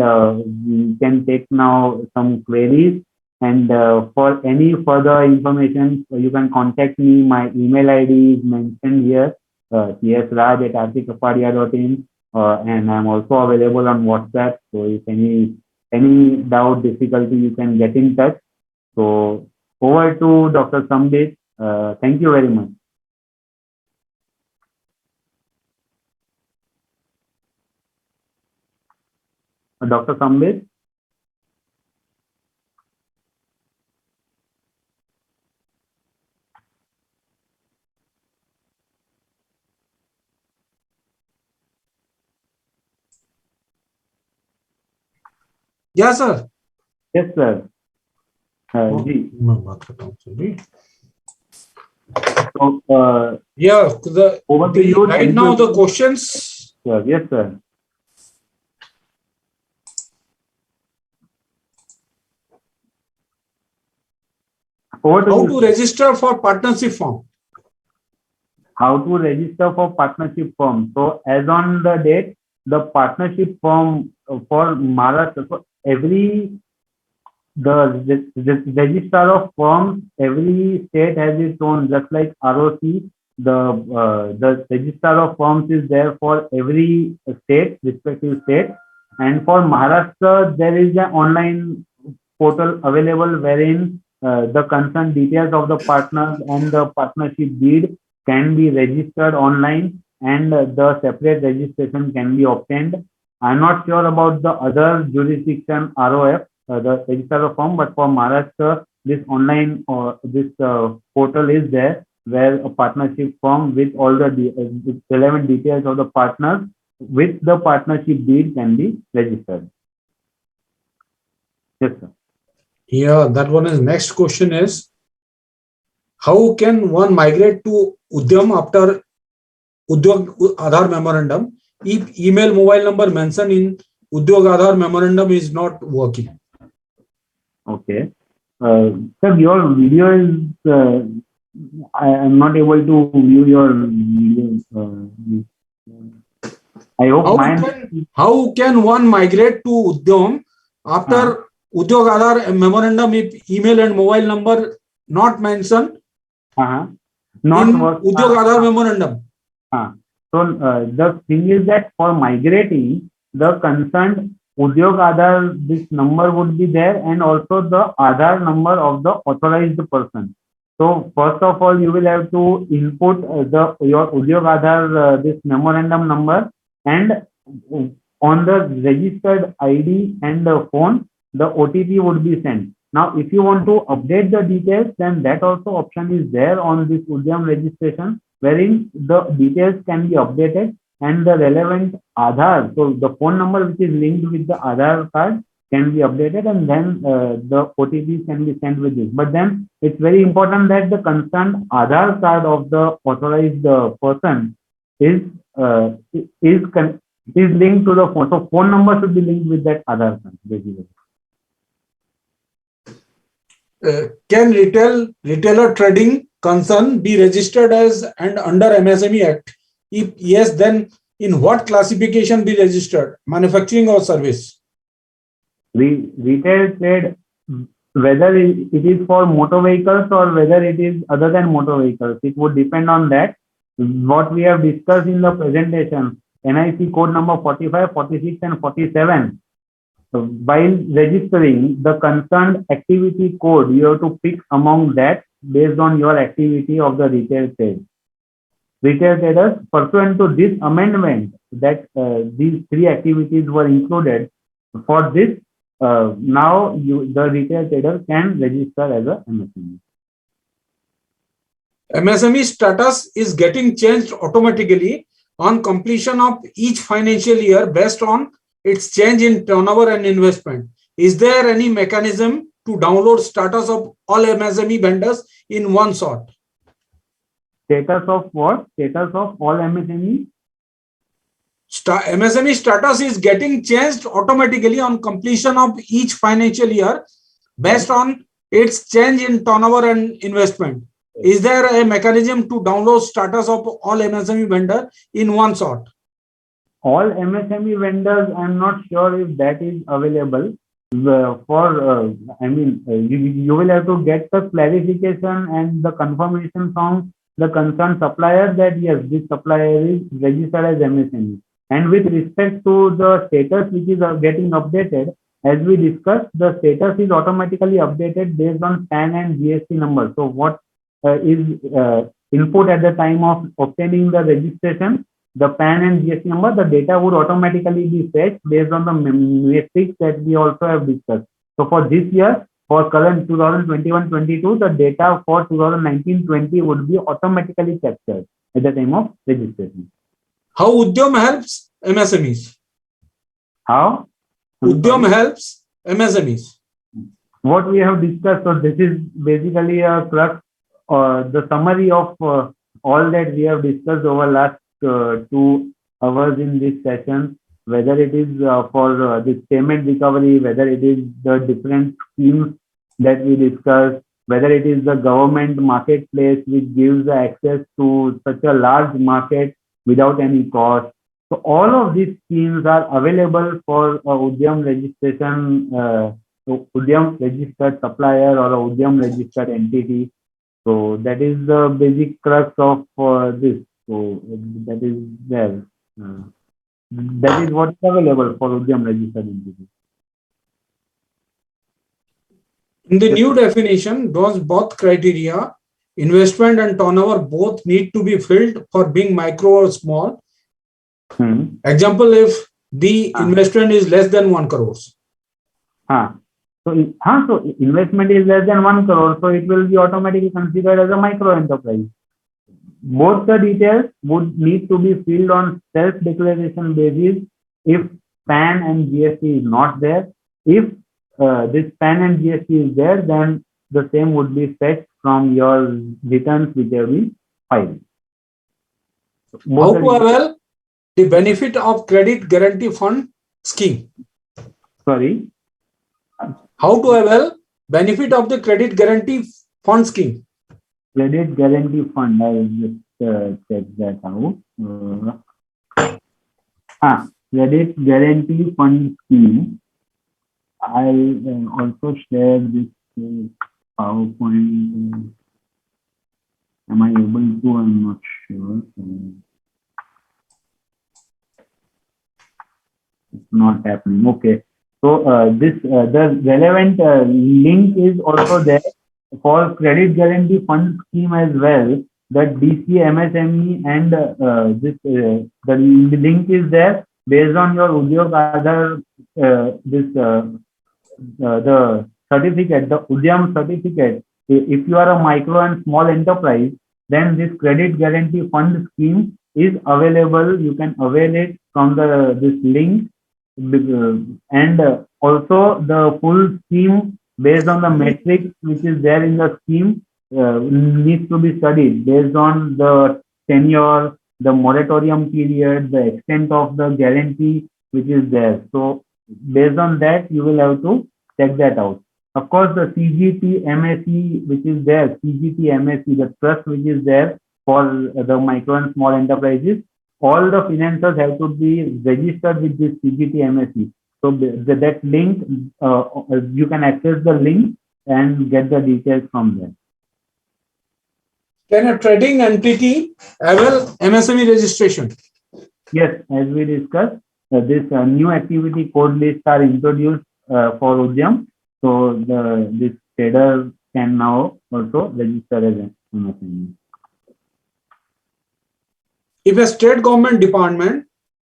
we can take now some queries. And for any further information, you can contact me. My email ID is mentioned here, csraj@rkkapadia.in, and I'm also available on WhatsApp. So if any doubt, difficulty, you can get in touch. So over to Dr. Sambit. Thank you very much. Dr. Sambit? Yes, sir. Yes, sir. So, yeah, over to you. Right now, the questions. Yes, sir. How to register for partnership form? How to register for partnership firm? So as on the date, the partnership firm for Maharashtra, the registrar of firms, every state has its own. Just like ROC, the registrar of firms is there for every state, respective state. And for Maharashtra, there is an online portal available wherein the concerned details of the partners and the partnership deed can be registered online, and the separate registration can be obtained. I'm not sure about the other jurisdiction ROF, the register of firm, but for Maharashtra, this online this portal is there where a partnership firm with all the relevant details of the partners with the partnership deed can be registered. Yes, sir. Yeah, that one is next question is, how can one migrate to Udyam after Udyog Aadhaar memorandum if email mobile number mentioned in Udyog Aadhaar memorandum is not working? Okay. Sir, your video is, I am not able to view your video. I hope how can one migrate to Udyam after Udyog Aadhaar memorandum if email and mobile number not mentioned not in Udyog Aadhaar memorandum? So the thing is that for migrating, the concerned Udyog Aadhaar, this number would be there, and also the Aadhaar number of the authorized person. So first of all, you will have to input your Udyog Aadhaar this memorandum number, and on the registered ID and the phone, the OTP would be sent. Now, if you want to update the details, then that also option is there on this Udyam registration, wherein the details can be updated and the relevant Aadhaar, so the phone number which is linked with the Aadhaar card can be updated, and then the OTP can be sent with this. But then it's very important that the concerned Aadhaar card of the authorized person is linked to the phone. So phone number should be linked with that Aadhaar card, basically. Can retailer trading concern be registered as and under MSME Act? If yes, then in what classification be registered, manufacturing or service? Retail trade, whether it is for motor vehicles or whether it is other than motor vehicles, it would depend on that. What we have discussed in the presentation, NIC code number 45, 46 and 47. While registering the concerned activity code, you have to pick among that based on your activity of the retail trade. Retail traders, pursuant to this amendment, that these three activities were included. For this, now the retail trader can register as a MSME. MSME status is getting changed automatically on completion of each financial year based on its change in turnover and investment. Is there any mechanism to download status of all MSME vendors in one shot? Status of what? Status of all MSME? MSME status is getting changed automatically on completion of each financial year based on its change in turnover and investment. Is there a mechanism to download status of all MSME vendor in one shot? All MSME vendors, I'm not sure if that is available. You will have to get the clarification and the confirmation from the concerned supplier that yes, this supplier is registered as MSME. And with respect to the status which is getting updated, as we discussed, the status is automatically updated based on PAN and GST number. So what is input at the time of obtaining the registration, the PAN and GST number, the data would automatically be fetched based on the metrics that we also have discussed. So for this year, for current 2021-22, the data for 2019-20 would be automatically captured at the time of registration. How Udyam helps MSMEs? How? Udyam helps MSMEs. What we have discussed, so this is basically a crux, the summary of all that we have discussed over last 2 hours in this session, whether it is for this payment recovery, whether it is the different schemes that we discussed, whether it is the government marketplace which gives access to such a large market without any cost. So all of these schemes are available for Udyam registration, Udyam registered supplier or a Udyam registered entity. So that is the basic crux of this. So that is there. That is what is available for Udyam registered entity. In the new definition, those both criteria, investment and turnover, both need to be filled for being micro or small. Example, if the investment is less than 1 crore. So investment is less than 1 crore, so it will be automatically considered as a micro enterprise. Both the details would need to be filled on self-declaration basis if PAN and GST is not there. If this PAN and GST is there, then the same would be fetched from your returns which have been filed. How to avail the benefit of credit guarantee fund scheme? Sorry? How to avail benefit of the credit guarantee fund scheme? Credit guarantee fund, I will just check that out. Credit guarantee fund scheme. I'll also share this PowerPoint. Am I able to? I'm not sure. It's not happening. Okay. So the relevant link is also there for credit guarantee fund scheme as well, that DC, MSME and the link is there based on your Udyog Aadhar, the certificate, the Udyam certificate. If you are a micro and small enterprise, then this credit guarantee fund scheme is available. You can avail it from this link, and also the full scheme based on the metrics which is there in the scheme needs to be studied based on the tenure, the moratorium period, the extent of the guarantee which is there. So based on that, you will have to check that out. Of course, the CGT MSE which is there, CGT MSE, the trust which is there for the micro and small enterprises, all the financiers have to be registered with this CGT MSE. So that link, you can access the link and get the details from there. Can a trading entity avail MSME registration? Yes, as we discussed, this new activity code lists are introduced for Udyam. So this trader can now also register as an MSME. If a state government department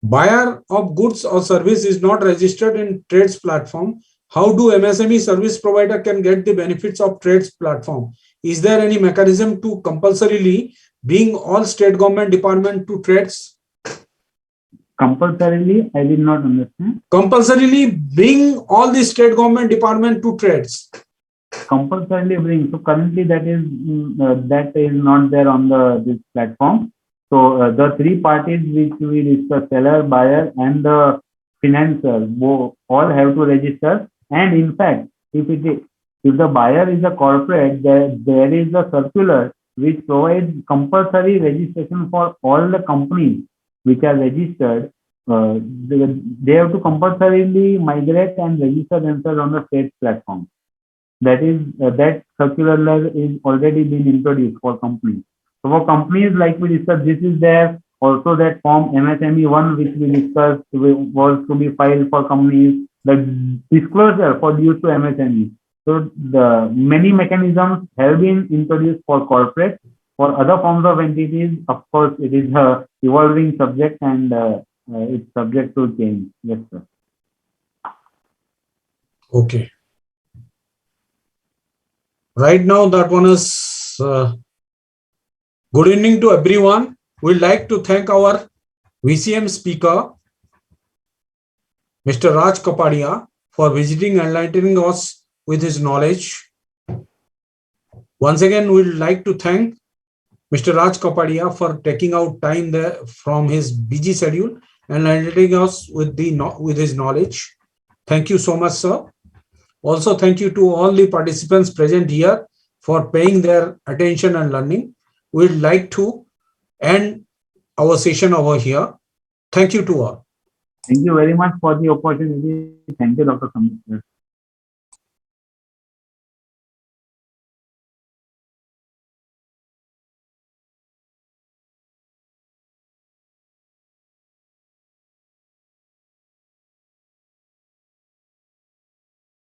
buyer of goods or service is not registered in trades platform, how do MSME service provider can get the benefits of trades platform? Is there any mechanism to compulsorily bring all state government department to trades? Compulsorily, I did not understand. Compulsorily bring all the state government department to trades. Compulsorily bring. So currently that is not there on this platform. So the three parties which we discussed, seller, buyer, and the financer, all have to register. And in fact, if the buyer is a corporate, there is a circular which provides compulsory registration for all the companies which are registered. They have to compulsorily migrate and register themselves on the state platform. That is that circular is already been introduced for companies. So for companies, like we discussed, this is there. Also that form MSME 1 which we discussed was to be filed for companies. The disclosure for dues to MSME. So the many mechanisms have been introduced for corporate. For other forms of entities, of course, it is a evolving subject and it's subject to change. Yes, sir. Okay. Right now, that one is good evening to everyone. We'd like to thank our VCM speaker, Mr. Raj Kapadia, for visiting and enlightening us with his knowledge. Once again, we'd like to thank Mr. Raj Kapadia for taking out time there from his busy schedule and enlightening us with his knowledge. Thank you so much, sir. Also, thank you to all the participants present here for paying their attention and learning. We'd like to end our session over here. Thank you to all. Thank you very much for the opportunity. Thank you, Dr. Samir.